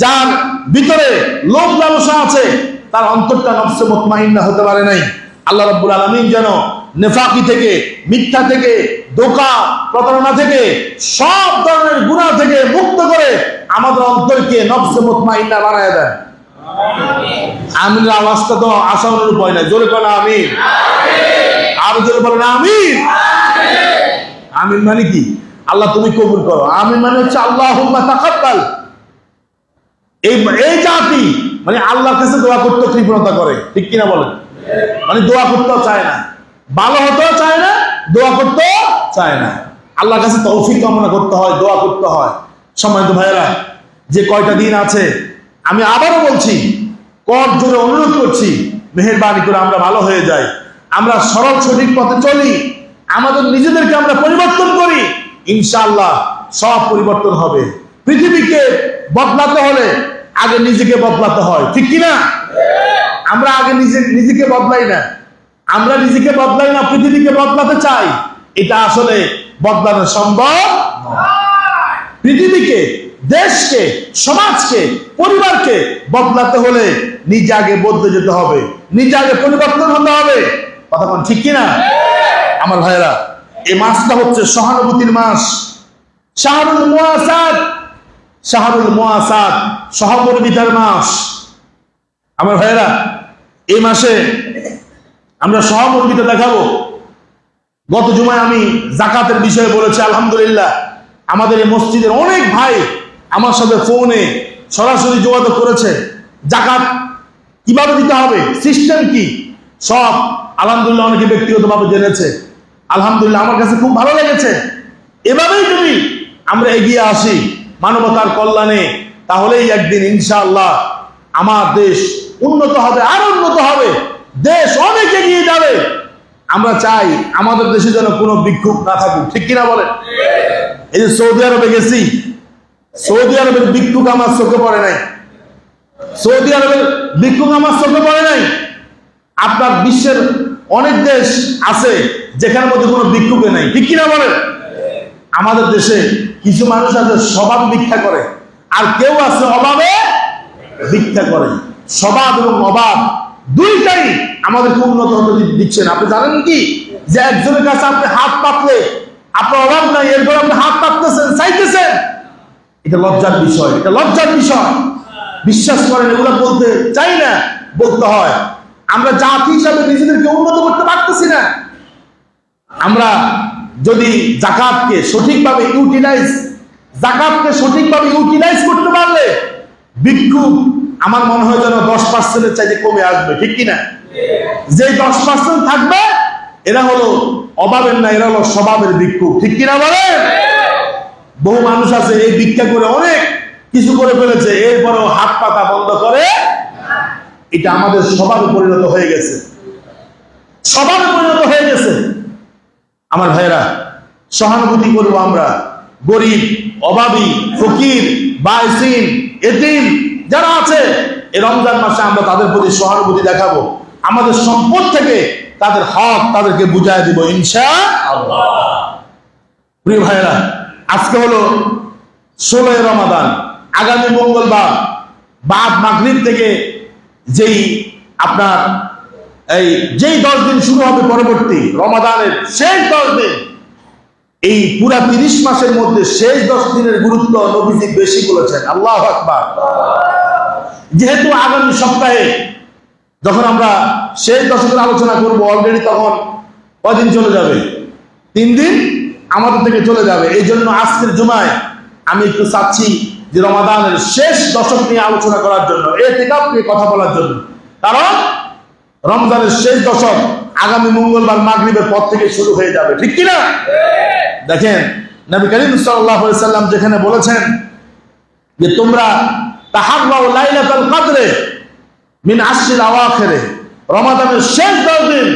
যার ভিতরে লোভ লালসা আছে, তার অন্তরটা নফসে মুতমাইন্না হতে পারে নাই। আল্লাহ রাব্বুল আলামিন যেন নেফাকি থেকে, মিথ্যা থেকে, ধোঁকা, প্রতারণা থেকে, সব ধরনের গুনাহ থেকে মুক্ত করে আমাদের অন্তরকে নফসে মুতমাইন্না বানায় দেয়। আমিনের আওয়াজটা তো আশা অনুরূপ হয় না, জোরে বলেন আমিন। আরো জোরে বলেন আমিন। আমিন মানে কি? আল্লাহ তুমি কবুল করো। আমিন মানে হচ্ছে আল্লাহুম্মা তাকাব্বাল। এই জাতি মানে আল্লাহর কাছে দোয়া করতে কৃপণতা করে, ঠিক কিনা বলেন? মানে দোয়া করতেও চায় না, ভালো হতেও চায় না, দোয়া করতেও চায় না। আল্লাহর কাছে তৌফিক কামনা করতে হয়, দোয়া করতে হয়। সম্মানিত ভাইয়েরা, যে কয়টা দিন আছে, আমি আবারও বলছি, কর জোরে অনুরোধ করছি, মেহেরবানি করে আমরা ভালো হয়ে যাই, আমরা সরল সঠিক পথে চলি, আমাদের নিজেদেরকে আমরা পরিবর্তন করি, ইনশাআল্লাহ সব পরিবর্তন হবে। পৃথিবীকে বদলাতে হলে আগে নিজেকে বদলাতে হয়, ঠিক কিনা? আমরা আগে নিজেকে বদলাই না, আমরা নিজেকে বদলাই না, পৃথিবীকে বদলাতে চাই। এটা আসলে বদলানো সম্ভব নয়। পৃথিবীকে, দেশকে, সমাজকে, পরিবারকে বদলাতে হলে নিজে আগে বদলে যেতে হবে, নিজে আগে পরিবর্তন হতে হবে। কথা বল, ঠিক কিনা? আমার ভাইয়েরা, এই মাসটা হচ্ছে সহানুভূতির মাস, শাহরুল মুআসাত, শাহরুল মুআসাত, সহমর্মিতার মাস। আমার ভাইয়েরা, এই মাসে আমরা সহমর্মিতা দেখাবো। গত জুমায় আমি যাকাতের বিষয়ে বলেছি, আলহামদুলিল্লাহ আমাদের এই মসজিদের অনেক ভাই আমার সাথে ফোনে সরাসরি যোগাযোগ করেছে। যাকাত কিভাবে দিতে হবে, সিস্টেম কি, সব আলহামদুলিল্লাহ অনেকে ব্যক্তিগতভাবে জেনেছে। আলহামদুলিল্লাহ আমার কাছে খুব ভালো লেগেছে। এভাবেই যদি আমরা এগিয়ে আসি মানবতার কল্যাণে, তাহলেই একদিন ইনশাআল্লাহ আমার দেশ উন্নত হবে, আরো উন্নত হবে, দেশ অনেক এগিয়ে যাবে। আমরা চাই আমাদের দেশে যেন কোনো বিক্ষোভ না থাকুক, ঠিক কিনা বলেন? এই যে সৌদি আরবে গেছি, সৌদি আরবের বিক্ষোভ আমার চোখে পড়ে নাই, সৌদি আরবের বিক্ষোভ আমার চোখে পড়ে নাই। আপনার বিশ্বের অনেক দেশ আছে যেখানে মধ্যে কোনো বিক্ষোভে নাই, ঠিক কিনা বলেন? আমাদের দেশে কিছু মানুষ আছে স্বভাব ভিক্ষা করে, আর কেউ আছে অভাবে ভিক্ষা করে। স্বভাব এবং অভাব দুইটাই আমাদেরকে উন্নত হতে দিচ্ছেন। আপনি জানেন কি, যে একজনের কাছে আপনি হাত পাতলে আপনার অভাব নাই, এরপর আপনি হাত পাততেছেন, চাইতেছেন, এটা লজ্জার বিষয়, এটা লজ্জার বিষয়। বিশ্বাস করেন, এগুলো বলতে চাই না, বলতে হয়। আমরা জাতি হিসাবে নিজেদেরকে উন্নত করতে পারতেছি না। আমরা যদি যাকাতকে সঠিকভাবে ইউটিলাইজ করতে পারলে বিক্ষোভ আমার মনে হয় যেন 10% চাইতে কমে আসবে, ঠিক কিনা? যে 10% থাকবে এরা হলো অভাবের না, এরা হলো স্বভাবের বিক্ষোভ, ঠিক কিনা বলেন? বহু মানুষ আছে এই ভিক্ষা করে অনেক কিছু করে ফেলেছে, এরপরেও হাত পাতা বন্ধ করে। এটা আমাদের স্বভাবে পরিণত হয়ে গেছে, স্বভাবে পরিণত হয়ে গেছে। আমার ভাইয়েরা, সহানুভূতি করবো আমরা, গরিব, অভাবী, ফকির, বাইসিন, এতিম যারা আছে, এই রমজান মাসে আমরা তাদের প্রতি সহানুভূতি দেখাবো। আমাদের সম্পদ থেকে তাদের হক তাদেরকে বুঝায় দিব ইনশাআল্লাহ। প্রিয় ভাইয়েরা, আজকে হলো 16 রমাদান। আগামী মঙ্গলবার বাদ মাগরিব থেকে যেই 10 দিন শুরু হবে, পরবর্তী রমাদানের শেষ 10 দিন, এই পুরা 30 মাসের মধ্যে শেষ 10 দিনের গুরুত্ব নবীজি বেশি বলেছেন। আল্লাহু আকবার। যেহেতু আগামী সপ্তাহে যখন আমরা শেষ 10 দিনের আলোচনা করব, অলরেডি তখন কদিন চলে যাবে? 3 দিন আমাদের থেকে চলে যাবে। এই জন্য আজকের জুমায় আমি একটু চাচ্ছি যে রমাদানের শেষ দশক নিয়ে আলোচনা করার জন্য, ইতিকাফ নিয়ে কথা বলার জন্য। কারণ রমজানের শেষ দশক আগামী মঙ্গলবার মাগরিবের পর থেকে শুরু হয়ে যাবে, ঠিক কিনা? দেখেন, নবী করিম সাল্লাল্লাহু আলাইহি সাল্লাম যেখানে বলেছেন যে তোমরা তাহাররাউ লাইলাতুল কদরে মিন আশরিল আওয়াখিরে, রমাদানের শেষ 10 দিন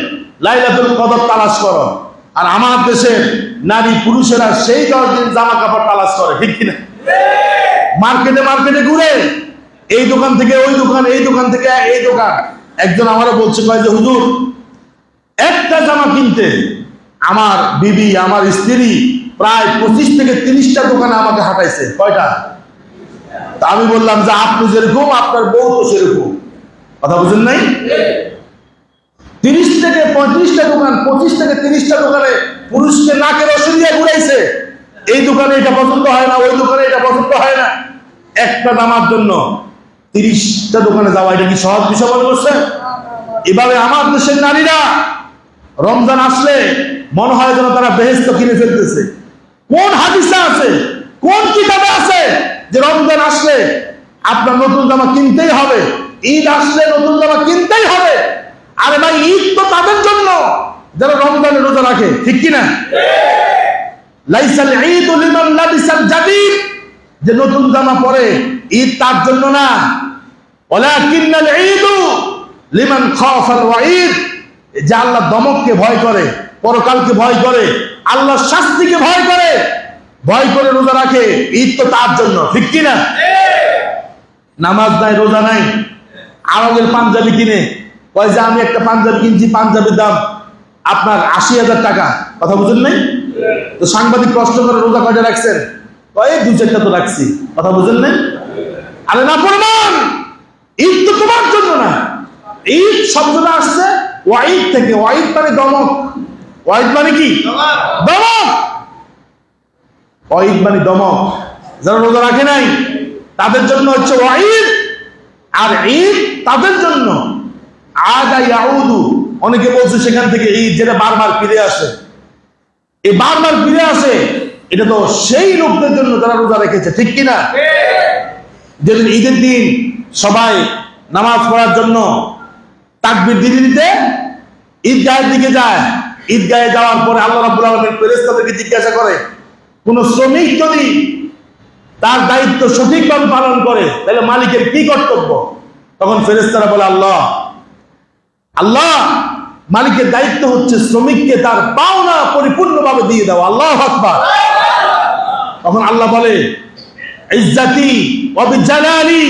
লাইলাতুল কদর তালাশ করো। আর আমার দেশের নারী পুরুষেরা সেই 10 দিন জামা কাপড় তালাশ করে, ঠিক কিনা? মার্কেটে ঘুরে, এই দোকান থেকে ওই দোকান, এই দোকান থেকে এই দোকান। একজন আমারও বলছে, কয় যে হুজুর, একটা জামা কিনতে আমার বিবি, আমার স্ত্রী প্রায় 25 থেকে 30টা দোকানে আমাকে হাঁটাইছে। কয়টা? তা আমি বললাম যে আপনি যেরকম আপনার বউ তো সেরকম। কথা বুঝেন নাই? 30 থেকে 35টা দোকান, 25 থেকে 30টা দোকানে পুরুষকে নাকের রশি দিয়ে ঘুরাইছে। এই দোকানে এটা পছন্দ হয় না, ওই দোকানে এটা পছন্দ হয় না, একটা জামার জন্য। 30টা দোকানে যাওয়া এটা কি সহজ বিষয় মনে করছেন? এভাবে আমার দেশের নারীরা রমজান আসলে মনে হয় যেন তারা বেহেশত কিনে ফেলতেছে। কোন হাদিসে আছে, কোন কিতাবে আছে যে রমজান আসলে আপনার নতুন জামা কিনতেই হবে, ঈদ আসলে নতুন জামা কিনতেই হবে? আরে ভাই, ঈদ তো তাদের জন্য যারা রমজানে রোজা রাখে, ঠিক কিনা? লাইসাল ঈদু লিমান লাবিসাল জাদীদ, যে নতুন জামা পরে ঈদ তার জন্য না। ওয়ালাকিন্নাল ঈদু লিমান খাফাল ওয়াঈদ, যে আল্লাহ দমককে ভয় করে, পরকালকে ভয় করে, আল্লাহর শাস্তিকে ভয় করে রোজা রাখে, ঈদ তো তার জন্য, ঠিক কিনা? নামাজ নাই, রোজা নাই, আরবের পাঞ্জাবি কিনে কয় যে আমি একটা পাঞ্জাবি কিনছি, পাঞ্জাবির দাম আপনার 80,000 টাকা। কথা বুঝেন নাই? তো সাংবাদিক প্রশ্ন করে রোজা কয়টা রাখছেন? কয় 2-4টা তো রাখছি। কথা বুঝেন নাই? আরে না প্রমাণ, ঈদ তো তোমার জন্য না। ঈদ শব্দটা আসছে ওয়াঈদ থেকে। ওয়াঈদ মানে দমক। ওয়াঈদ মানে কি? দমক। ওয়াঈদ মানে দমক। যারা রোজা রাখে নাই তাদের জন্য হচ্ছে ওয়াঈদ, আর ঈদ তাদের জন্য আদা ইয়াউদু। অনেকে বলছে সেখান থেকে ঈদ যেটা বারবার ফিরে আসে। এই বারবার ফিরে আসে এটা তো সেই লোকদের জন্য যারা রোজা রেখেছে, ঠিক কিনা? যেদিন ঈদের দিন সবাই নামাজ পড়ার জন্য তাকবীর দিতে দিতে ঈদগাহের দিকে যায়, ঈদগাহে যাওয়ার পরে আল্লাহ রাব্বুল আলামিন ফেরেশতাদেরকে জিজ্ঞাসা করে, কোন শ্রমিক যদি তার দায়িত্ব সঠিকভাবে পালন করে তাহলে মালিকের কি কর্তব্য? তখন ফেরেশতারা বলে, আল্লাহ মালিকের দায়িত্ব হচ্ছে শ্রমিককে তার পাওনা পরিপূর্ণভাবে দিয়ে দেওয়া। আল্লাহু আকবার। তখন আল্লাহ বলে, ইজ্জতি ওয়া বিজালালি,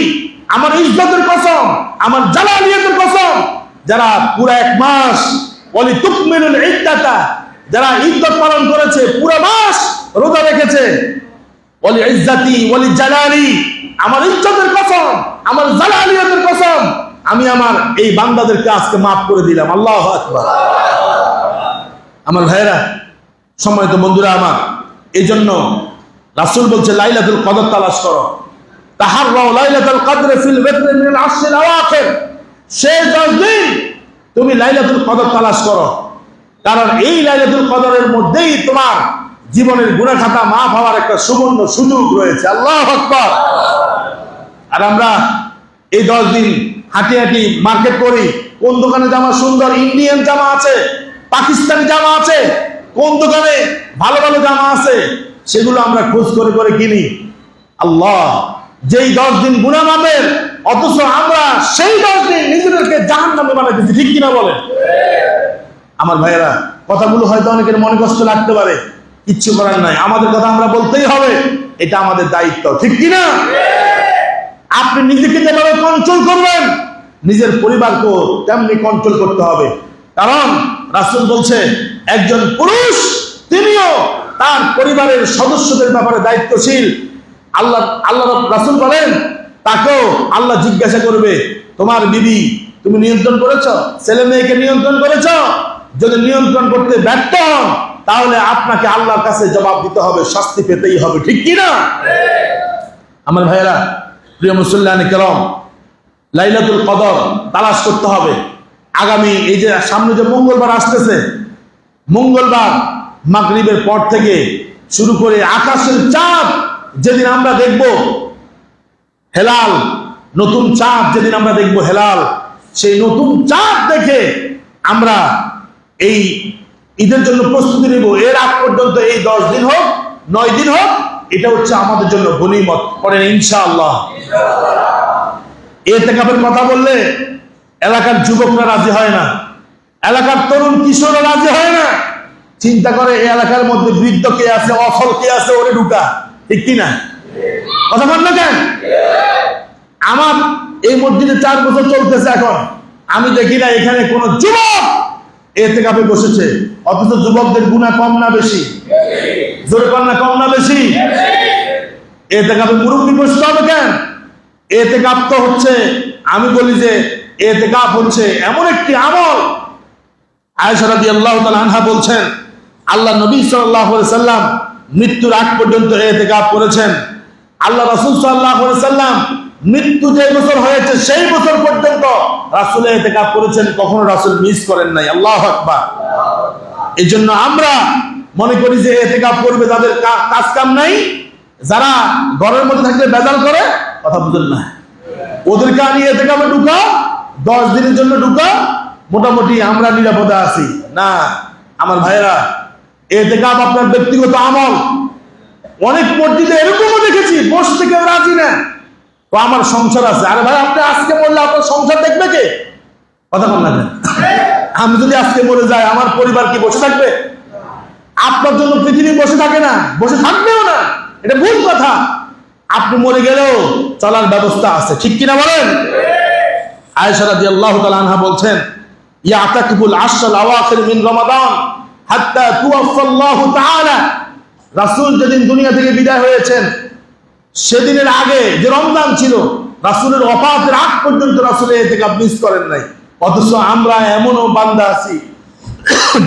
আমার ইজ্জতের কসম, আমার জালালিয়াতের কসম, যারা পুরো 1 মাস ওয়ালি তুকমিলুল ইদ্দাতা, যারা ইদ্দত পালন করেছে, পুরো মাস রোজা রেখেছে, ওয়ালি ইজ্জতি ওয়ালি জালালি, আমার ইজ্জতের কসম, আমার জালালিয়াতের কসম, আমি আমার এই বান্দাদেরকে আজকে মাফ করে দিলাম। আল্লাহু আকবার। আমার ভাইরা, সম্মানিত বন্ধুরা আমার, এই জন্য রাসূল বলছে লাইলাতুল কদর তালাশ করো। তাহাররাউ লাইলাতুল কদর ফিল ওয়াতর মিনাল আশরিল আওয়াখির, সেই 10 দিন তুমি লাইলাতুল কদর তালাশ করো, কারণ এই লাইলাতুল কদরের মধ্যেই তোমার জীবনের গুনাহ খাতা মাফ হওয়ার একটা সুবর্ণ সুযোগ রয়েছে। আল্লাহু আকবার। আর আমরা এই 10 দিন হাঁটি হাঁটি মার্কেট করি, কোন দোকানে জামা সুন্দর ইন্ডিয়ান জামা আছে, পাকিস্তানি জামা আছে, কোন দোকানে ভালো ভালো জামা আছে, সেগুলো আমরা খোঁজ করে করে কিনি। আল্লাহ যেই 10 দিন গুনাহ মাপের, অথচ আমরা সেই 10 দিন নিজেদেরকে জাহান্নামে বানাই দিচ্ছি, ঠিক কিনা বলেন? আমার ভাইয়েরা, কথাগুলো হয়তো অনেকের মনে কষ্ট লাগতে পারে, কিচ্ছু করার নাই, আমাদের কথা আমরা বলতেই হবে, এটা আমাদের দায়িত্ব, ঠিক কিনা? আপনি নিজেকে যেভাবে কন্ট্রোল করবেন, নিজের পরিবারকে তেমনি কন্ট্রোল করতে হবে। কারণ রাসূল বলছে একজন পুরুষ তিনিও তার পরিবারের সদস্যদের ব্যাপারে দায়িত্বশীল। আল্লাহ রাসূল বলেন তাকেও আল্লাহ জিজ্ঞাসা করবে, তোমার বিবি তুমি নিয়ন্ত্রণ করেছো, ছেলে মেয়েকে নিয়ন্ত্রণ করেছো? যদি নিয়ন্ত্রণ করতে ব্যর্থ হন তাহলে আপনাকে আল্লাহর কাছে জবাব দিতে হবে, শাস্তি পেতেই হবে, ঠিক কিনা? আমার ভাইয়েরা, প্রিয় মুসল্লিয়ানে কেরাম, লাইলাতুল কদর তালাশ করতে হবে। আগামী এই যে সামনে যে মঙ্গলবার আসতেছে, মঙ্গলবার মাগরিবের পর থেকে শুরু করে আকাশের চাঁদ যেদিন আমরা দেখব হেলাল, নতুন চাঁদ যেদিন আমরা দেখব হেলাল, সেই নতুন চাঁদ দেখে আমরা এই ঈদের জন্য প্রস্তুতি নেব। এর আগ পর্যন্ত এই 10 দিন হোক 9 দিন হোক, এটা হচ্ছে আমাদের জন্য গনিমত। পড়েন ইনশাআল্লাহ। ইতিকাফের কথা বললে এলাকার যুবকরা রাজি হয় না, এলাকার তরুণ কিশোররা রাজি হয় না। চিন্তা করে এই এলাকার মধ্যে বৃদ্ধ কে আছে, অফল কে আছে, ওরে ঢুকা, ঠিক কিনা? কথা বল না কেন? আমার এই মসজিদে 4 বছর চলতেছে এখন, আমি দেখি না এখানে কোন যুবক ইতিকাফে বসেছে, অথচ যুবকদের গুনাহ কম না বেশি? জোরে কম না, কম না বেশি? ইতিকাফে মুরব্বি বসতে হবে কেন? ইতিকাফ তো হচ্ছে, আমি বলি যে ইতিকাফ হচ্ছে এমন একটি আমল। আয়েশা রাদিয়াল্লাহু তাআলা আনহা বলছেন, আল্লাহ নবী সাল্লাল্লাহু আলাইহি সাল্লাম মৃত্যুর আগ পর্যন্ত ইতিকাফ করেছেন। আল্লাহ রাসূল সাল্লাল্লাহু আলাইহি সাল্লাম মৃত্যু যে বছর হয়েছে সেই বছর পর্যন্ত রাসূল ইতিকাফ করেছেন, কখনো রাসূল মিস করেন নাই। আল্লাহু আকবার। এই জন্য আমরা মনে করি যে ইতিকাফ করবে যাদের কাজ কাম নাই, যারা ঘরের মধ্যে থাকলে বেজাল করে, কথা বুঝেন না, ওদেরকে আমি ইতিকাফে ঢুকা, 10 দিনের জন্য ঢুকা, মোটামুটি আমরা নিরাপদে আছি না। আমার ভাইয়েরা, ইতিকাফ আপনার ব্যক্তিগত আমল। অনেক মসজিদে এরকমও দেখেছি বসতে কেউ রাজি না, তো আমার সংসার আছে। আরে ভাই, আপনি আজকে বললে আপনার সংসার দেখবে কে? কথা বল না। আমি যদি আজকে মরে যাই, আমার পরিবার কি বসে থাকবে? আপনার জন্য পৃথিবী বসে থাকে না, বসে থাকবেও না, এটা ভুল কথা। আপনি মরে গেলেও চলার ব্যবস্থা আছে, ঠিক কিনা বলেন? আয়েশা রাদিয়াল্লাহু তাআলা আনহা বলছেন, ইয়াতাকিবুল আশরাল আওয়াখির মিন রমাদান হাত্তা তুওয়াফাল্লাহু তাআলা। রাসূল যেদিন দুনিয়া থেকে বিদায় হয়েছেন, সেদিনের আগে যে রমজান ছিল, রাসূলের ওফাতের আগ পর্যন্ত রাসূল ইতিকাফ মিস করেন নাই। অথচ আমরা এমনও বান্দা আছি,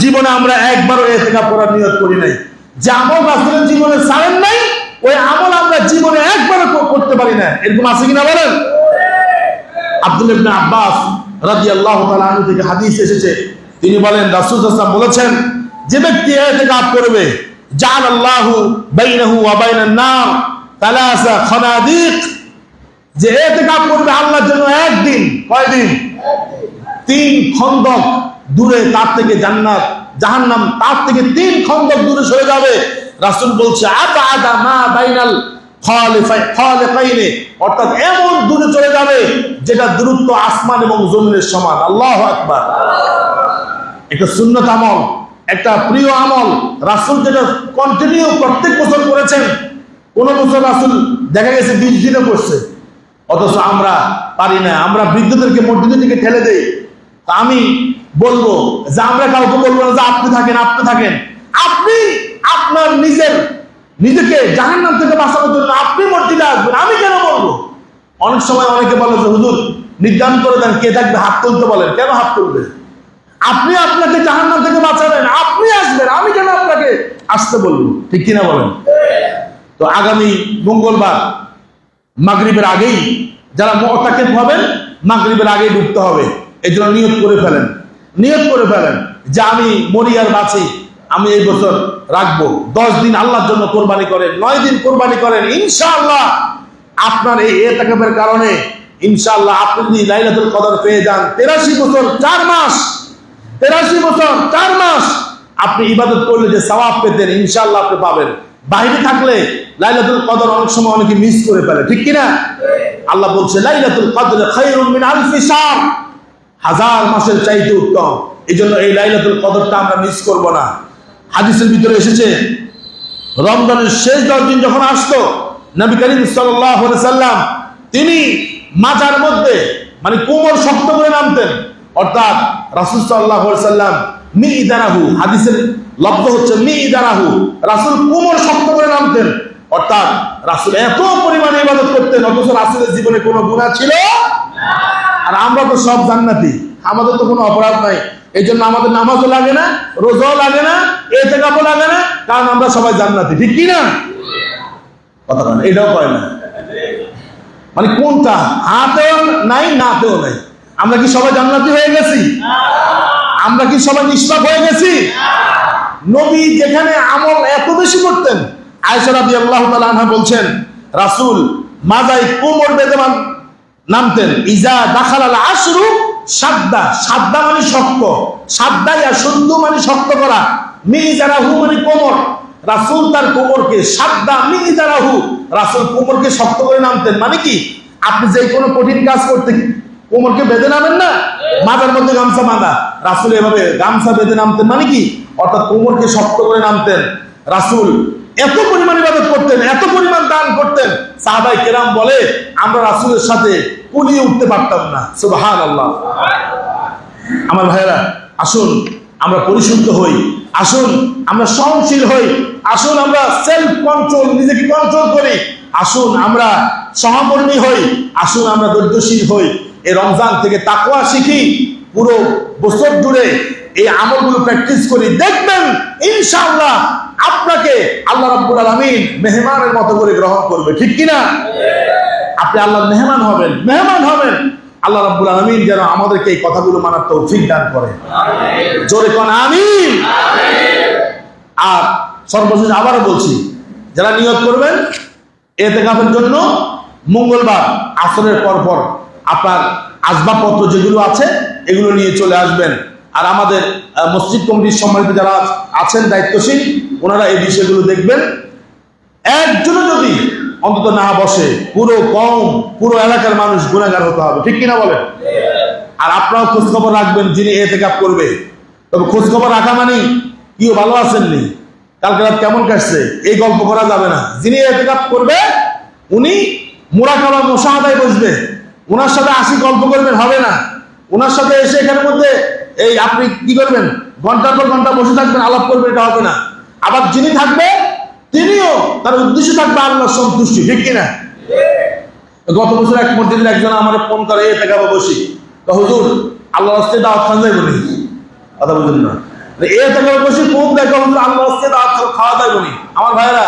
জীবনে আমরা একবারও ইতিকাফ করার নিয়ত করি নাই। যে আমল রাসূলের জীবনে ছাড়েন নাই, ওই আমল আমরা জীবনে একবারও করতে পারি না। এরকম আছে কিনা বলেন? আব্দুল্লাহ ইবনে আব্বাস রাদিয়াল্লাহু তাআলা আনহু থেকে হাদিস এসেছে, তিনি বলেন রাসূল সাল্লাল্লাহু আলাইহি ওয়াসাল্লাম বলেছেন, যে ব্যক্তি ইতিকাফ করবে, জাআলাল্লাহু বাইনাহু ওয়া বাইনান নার তালাসা খানাদিক, যে ইতিকাফ করবে আল্লাহর জন্য একদিন, কয়দিন? 3 খন্দক দূরে তার থেকে জান্নাত জাহান্নাম তার থেকে 3 খন্দক দূরে সরে যাবে। রাসূল বলছে আবাদা মা বাইনাল খালিফাইনি, অর্থাৎ এমন দূরে চলে যাবে যেটা দূরত্ব আসমান এবং জমিনের সমান। আল্লাহু আকবার। একটা সুন্নাত আমল, একটা প্রিয় আমল, রাসূল যেটা কন্টিনিউ প্রত্যেক বছর করেছেন। কোন বছর রাসূল দেখা গেছে 20 দিনে করছে, অথচ আমরা পারি না। আমরা বৃদ্ধদেরকে মসজিদের দিকে ঠেলে দেই। তা আমি বলবো যে আমরা কাউকে বলবো না যে আপনি থাকেন, আপনি থাকেন। আপনি আপনার নিজেকে জাহান্নাম থেকে বাঁচানোর জন্য আপনি মসজিদে আসবেন, আমি কেন বলবো? অনেক সময় অনেকে বলে যে হুজুর নির্ধারণ করে দেন কে থাকবে, হাত তুলতে বলেন। কেন হাত তুলবে? আপনি আপনাকে জাহান্নাম থেকে বাঁচাবেন, আপনি আসবেন, আমি কেন আপনাকে আসতে বলবো? ঠিক কিনা বলেন? তো আগামী মঙ্গলবার মাগরিবের আগেই যারা মুতাকিফ হবেন, মাগরিবের আগেই ঢুকতে হবে। এই জন্য নিয়ত করে ফেলেন যে আমি মরি আর বাঁচি, আমি এই বছর রাখবো। 10 দিন আল্লাহর জন্য কোরবানি করেন, 9 দিন কোরবানি করেন। ইনশাআল্লাহ আপনার এই ইতিকাফের কারণে ইনশাআল্লাহ আপনি যদি লাইলাতুল কদর পেয়ে যান, 83 বছর 4 মাস, 83 বছর 4 মাস আপনি ইবাদত করলে যে সওয়াব পেতেন, ইনশাআল্লাহ আপনি পাবেন। বাইরে থাকলে লাইলাতুল কদর অনেক সময় অনেকে মিস করে ফেলে, ঠিক কিনা? আল্লাহ বলছে লাইলাতুল কদর খায়রুম মিন আলফি শাহর, 1000 মাসের চাইতে উত্তম। এই জন্য এই লাইলাতুল কদরটা আমরা মিস করব না। হাদিসের ভিতরে এসেছে, রমজানের শেষ 10 দিন যখন আসতো, নবী করিম সাল্লাল্লাহু আলাইহি সাল্লাম তিনি মাজার মধ্যে মানে কোমর শক্ত করে নামতেন। অর্থাৎ রাসূল সাল্লাল্লাহু আলাইহি সাল্লাম মিইদারাহু, হাদিসের লফজ হচ্ছে মিইদারাহু, রাসূল কোমর শক্ত করে নামতেন। অর্থাৎ রাসূল এত পরিমাণে ইবাদত করতেন, অথচ রাসূলের জীবনে কোনো গুনাহ ছিল না। আর আমরা তো সব জান্নাতি, আমাদের তো কোনো অপরাধ নাই। এই জন্য আমাদের নামাজও লাগে না, রোজাও লাগে না, ইতিকাফও লাগে না, কারণ আমরা সবাই জান্নাতি, ঠিক কি না? কথা বলেন, এটাও কয় না। মানে কোনটা? হাতেও নাই, নাতেও নাই। আমরা কি সবাই জান্নাতি হয়ে গেছি? আমরা কি সবাই নিষ্পাপ হয়ে গেছি? নবী যেখানে আমল এত বেশি করতেন, আয়েশা রাদিয়াল্লাহু তাআলা আনহা বলছেন রাসূল মাজায় কোমর বেঁধে নামতেন। ইজা দাখালাল আশরু সাদ্দা, সাদ্দা মানে শক্ত, সাদ্দা ইয়া শুদ্ধ মানে শক্ত করা, মিজারাহু মানে কোমর। রাসূল তার কোমরকে সাদ্দা মিজারাহু, রাসূল কোমরকে শক্ত করে নামতেন। মানে কি? আপনি যে কোনো কঠিন কাজ করতে কোমরকে বেঁধে নামেন না, মাথার মধ্যে গামছা বাঁধা, রাসূল এভাবে গামছা বেঁধে নামতেন। মানে কি? অর্থাৎ কোমরকে শক্ত করে নামতেন। রাসূল এত পরিমাণ ইবাদত করতেন, এত পরিমাণ দান করতেন, সাহাবায়ে কেরাম বলে আমরা রাসূলের সাথে কুলিয়ে উঠতে পারতাম না। সুবহানাল্লাহ। আমার ভাইয়েরা, আসুন আমরা পরিশুদ্ধ হই, আসুন আমরা সহনশীল হই, আসুন আমরা সেলফ কন্ট্রোল, নিজেকে কন্ট্রোল করি, আসুন আমরা সহকর্মী হই, আসুন আমরা ধৈর্যশীল হই। এই রমজান থেকে তাকওয়া শিখি, পুরো বছর জুড়ে এই আমলগুলো প্র্যাকটিস করি, দেখবেন ইনশাআল্লাহ আপনাকে আল্লাহ রাব্বুল আলামিন মেহমানের মতো করে গ্রহণ করবে, ঠিক কিনা? আপনি আল্লাহর মেহমান হবেন, মেহমান হবেন। আল্লাহ রাব্বুল আলামিন যেন আমাদেরকে এই কথাগুলো মানার তৌফিক দান করে। জোরে কোন আমিন। আর সর্বশেষ আবারও বলছি, যারা নিয়ত করবেন ইতিকাফের জন্য মঙ্গলবার আসরের পর আপনার আসবাবপত্র যেগুলো আছে এগুলো নিয়ে চলে আসবেন। আর আমাদের মসজিদ কমিটির সম্মানিত যারা আছেন দায়িত্বশীল, ওনারা এই বিষয়গুলো দেখবেন। একজনও যদি অন্তত না বসে, পুরো কম, পুরো এলাকার মানুষ গুনাহগার হতে হবে, ঠিক কিনা বলেন? আর আপনারাও খোঁজ খবর রাখবেন যিনি ইতিকাফ করবে। তবে খোঁজ খবর রাখা মানে কিও ভালো আছেননি, কালকে রাত কেমন কাটছে, এই গল্প করা যাবে না। যিনি ইতিকাফ করবে উনি মুরাকাবা মুশাহাদায় বসবে, ওনার সাথে 80 গল্প করবেন, হবে না। ওনার সাথে এসে এখানের মধ্যে এই আপনি কি করবেন, ঘন্টার পর ঘন্টা বসে থাকবেন, আলাপ করবেন, এটা হবে না। আবার যিনি থাকবে তিনিও তার উদ্দেশ্য থাকবে আল্লাহর সন্তুষ্টি, ঠিক কিনা? গত বছর এক মসজিদের একজন আমার ফোন করে ইতিকাফ বসি, তো হুজুর আল্লাহর রাস্তায় দাওয়াত খান যাইব নি? কথা বুঝলেন না? ইতিকাফ বসি কোন দেখা হুজুর আল্লাহর রাস্তায় দাওয়াত খাওয়া যাইব নি? আমার ভাইরা,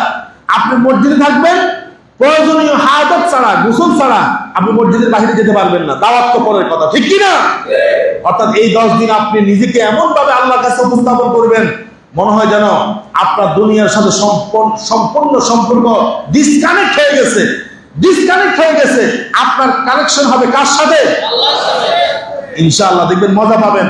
আপনি মসজিদে থাকবেন, প্রয়োজনীয় হাজত ছাড়া, গোসল ছাড়া আপনি মসজিদের বাইরে যেতে পারবেন না। দাওয়াত তো পরের কথা, ঠিক কিনা? অর্থাৎ এই 10 দিন আপনি নিজেকে এমন ভাবে আল্লাহর কাছে উপস্থাপন করবেন, মনে হয় যেন আপনার দুনিয়ার সাথে সম্পূর্ণ সম্পর্ক ডিসকানেক্ট হয়ে গেছে, ডিসকানেক্ট হয়ে গেছে। আপনার কানেকশন হবে কার সাথে? আল্লাহর সাথে। ইনশাআল্লাহ দেখবেন মজা পাবেন,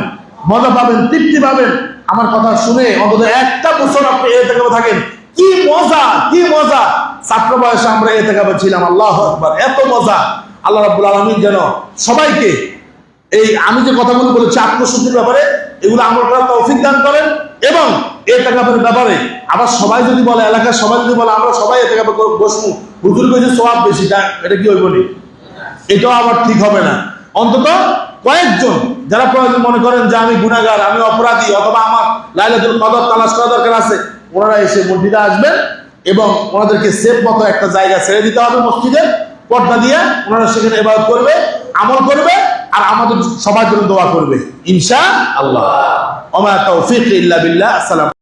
মজা পাবেন, তৃপ্তি পাবেন। আমার কথা শুনে অন্তত একটা বছর আপনি ইতিকাফে থাকেন, কি মজা, কি মজা। ছাত্র বয়সে আমরা ইতিকাফে ছিলাম, আল্লাহু আকবার, এত মজা। আল্লাহ রাব্বুল আলামিন যেন সবাইকে এই আমি যে কথাগুলো বলেছি আত্মশুদ্ধির ব্যাপারে, এগুলো আমল করার তৌফিক দান করেন। এবং ইতিকাফের ব্যাপারে আবার সবাই যদি বলে, এলাকার সবাই যদি বলে আমরা সবাই ইতিকাফে বসবো, হুজুর কইছে সওয়াব বেশি, এটা কি হইব নি? এটাও আবার ঠিক হবে না। অন্তত কয়েকজন যারা প্রয়োজন মনে করেন যে আমি গুনাহগার, আমি অপরাধী, অথবা আমার লাইলাতুল কদর তালাশ করা দরকার আছে, ওনারা এসে মসজিদে আসবেন এবং ওনাদেরকে সেফ মতো একটা জায়গা ছেড়ে দিতে হবে মসজিদের পর্দা দিয়ে। ওনারা সেখানে ইবাদত করবে, আমল করবে, আর আমাদের সবার জন্য দোয়া করবে ইনশাআল্লাহ। ওয়া মা তাওফীক ইল্লা বিল্লাহ। আসসালাম।